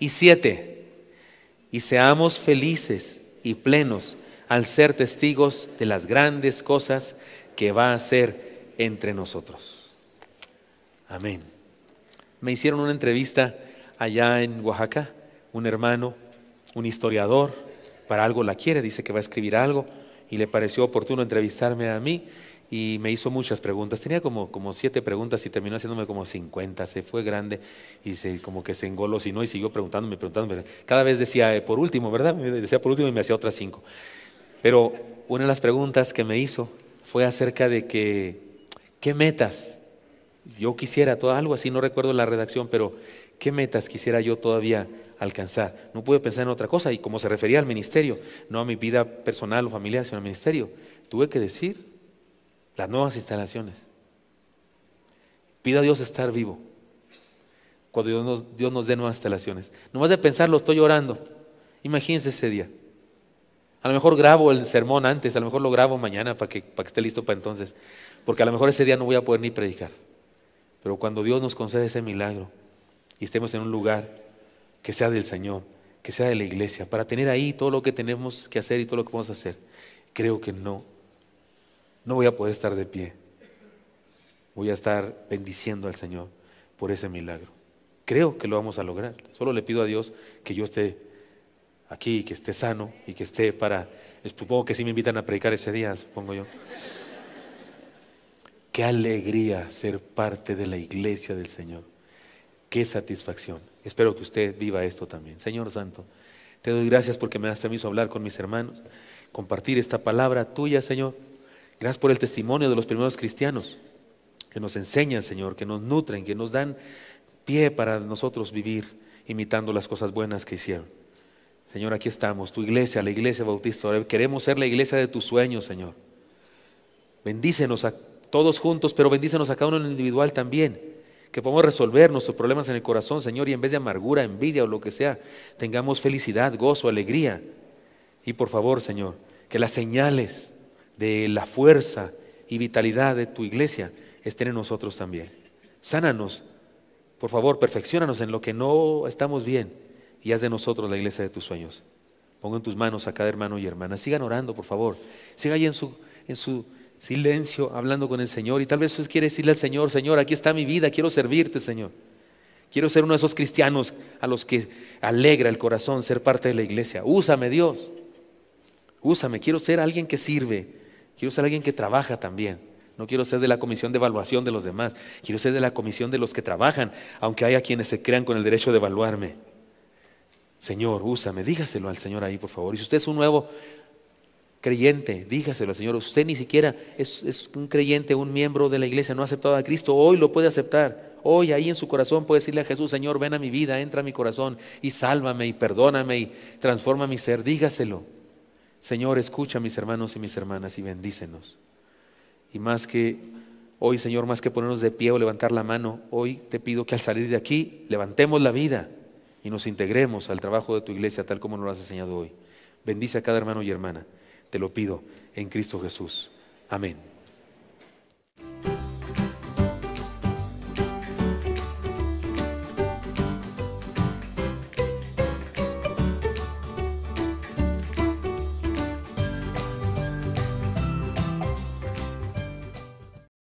A: Y 7, y seamos felices y plenos al ser testigos de las grandes cosas que va a hacer entre nosotros. Amén. Me hicieron una entrevista allá en Oaxaca, un hermano, un historiador, para algo la quiere, dice que va a escribir algo y le pareció oportuno entrevistarme a mí y me hizo muchas preguntas. Tenía como 7 preguntas y terminó haciéndome como 50, se fue grande y como que se engolosinó y siguió preguntándome. Cada vez decía por último, ¿verdad? Me decía por último y me hacía otras 5. Pero una de las preguntas que me hizo fue acerca de ¿qué metas yo quisiera, algo así, no recuerdo la redacción, pero ¿qué metas quisiera yo todavía alcanzar? No pude pensar en otra cosa y como se refería al ministerio, no a mi vida personal o familiar, sino al ministerio, tuve que decir las nuevas instalaciones. Pida a Dios estar vivo cuando Dios nos dé nuevas instalaciones. Nomás de pensarlo estoy llorando. Imagínense ese día. A lo mejor grabo el sermón antes, a lo mejor lo grabo mañana para que esté listo para entonces, porque a lo mejor ese día no voy a poder ni predicar. Pero cuando Dios nos concede ese milagro y estemos en un lugar que sea del Señor, que sea de la iglesia, para tener ahí todo lo que tenemos que hacer y todo lo que podemos hacer, creo que no voy a poder estar de pie. Voy a estar bendiciendo al Señor por ese milagro. Creo que lo vamos a lograr. Solo le pido a Dios que yo esté aquí, que esté sano y que esté supongo que sí me invitan a predicar ese día, supongo yo. Qué alegría ser parte de la iglesia del Señor. Qué satisfacción. Espero que usted viva esto también. Señor Santo, te doy gracias porque me das permiso hablar con mis hermanos, compartir esta palabra tuya, Señor. Gracias por el testimonio de los primeros cristianos que nos enseñan, Señor, que nos nutren, que nos dan pie para nosotros vivir imitando las cosas buenas que hicieron. Señor, aquí estamos, tu iglesia, la iglesia bautista. Ahora queremos ser la iglesia de tus sueños, Señor. Bendícenos a todos juntos, pero bendícenos a cada uno en lo individual también. Que podamos resolver nuestros problemas en el corazón, Señor, y en vez de amargura, envidia o lo que sea, tengamos felicidad, gozo, alegría. Y por favor, Señor, que las señales de la fuerza y vitalidad de tu iglesia estén en nosotros también. Sánanos, por favor, perfecciónanos en lo que no estamos bien y haz de nosotros la iglesia de tus sueños. Pongo en tus manos a cada hermano y hermana. Sigan orando, por favor. Sigan ahí en su silencio, hablando con el Señor. Y tal vez usted quiere decirle al Señor: Señor, aquí está mi vida, quiero servirte, Señor. Quiero ser uno de esos cristianos a los que alegra el corazón ser parte de la iglesia. Úsame, Dios. Úsame, quiero ser alguien que sirve. Quiero ser alguien que trabaja también. No quiero ser de la comisión de evaluación de los demás. Quiero ser de la comisión de los que trabajan, aunque haya quienes se crean con el derecho de evaluarme. Señor, úsame, dígaselo al Señor ahí, por favor. Y si usted es un nuevo creyente, dígaselo al Señor. Usted ni siquiera es un creyente, un miembro de la iglesia, no ha aceptado a Cristo. Hoy lo puede aceptar. Hoy ahí en su corazón puede decirle a Jesús: Señor, ven a mi vida, entra a mi corazón y sálvame y perdóname y transforma mi ser. Dígaselo. Señor, escucha a mis hermanos y mis hermanas y bendícenos. Y más que hoy, Señor, más que ponernos de pie o levantar la mano, hoy te pido que al salir de aquí levantemos la vida y nos integremos al trabajo de tu iglesia tal como nos lo has enseñado hoy. Bendice a cada hermano y hermana. Te lo pido en Cristo Jesús. Amén.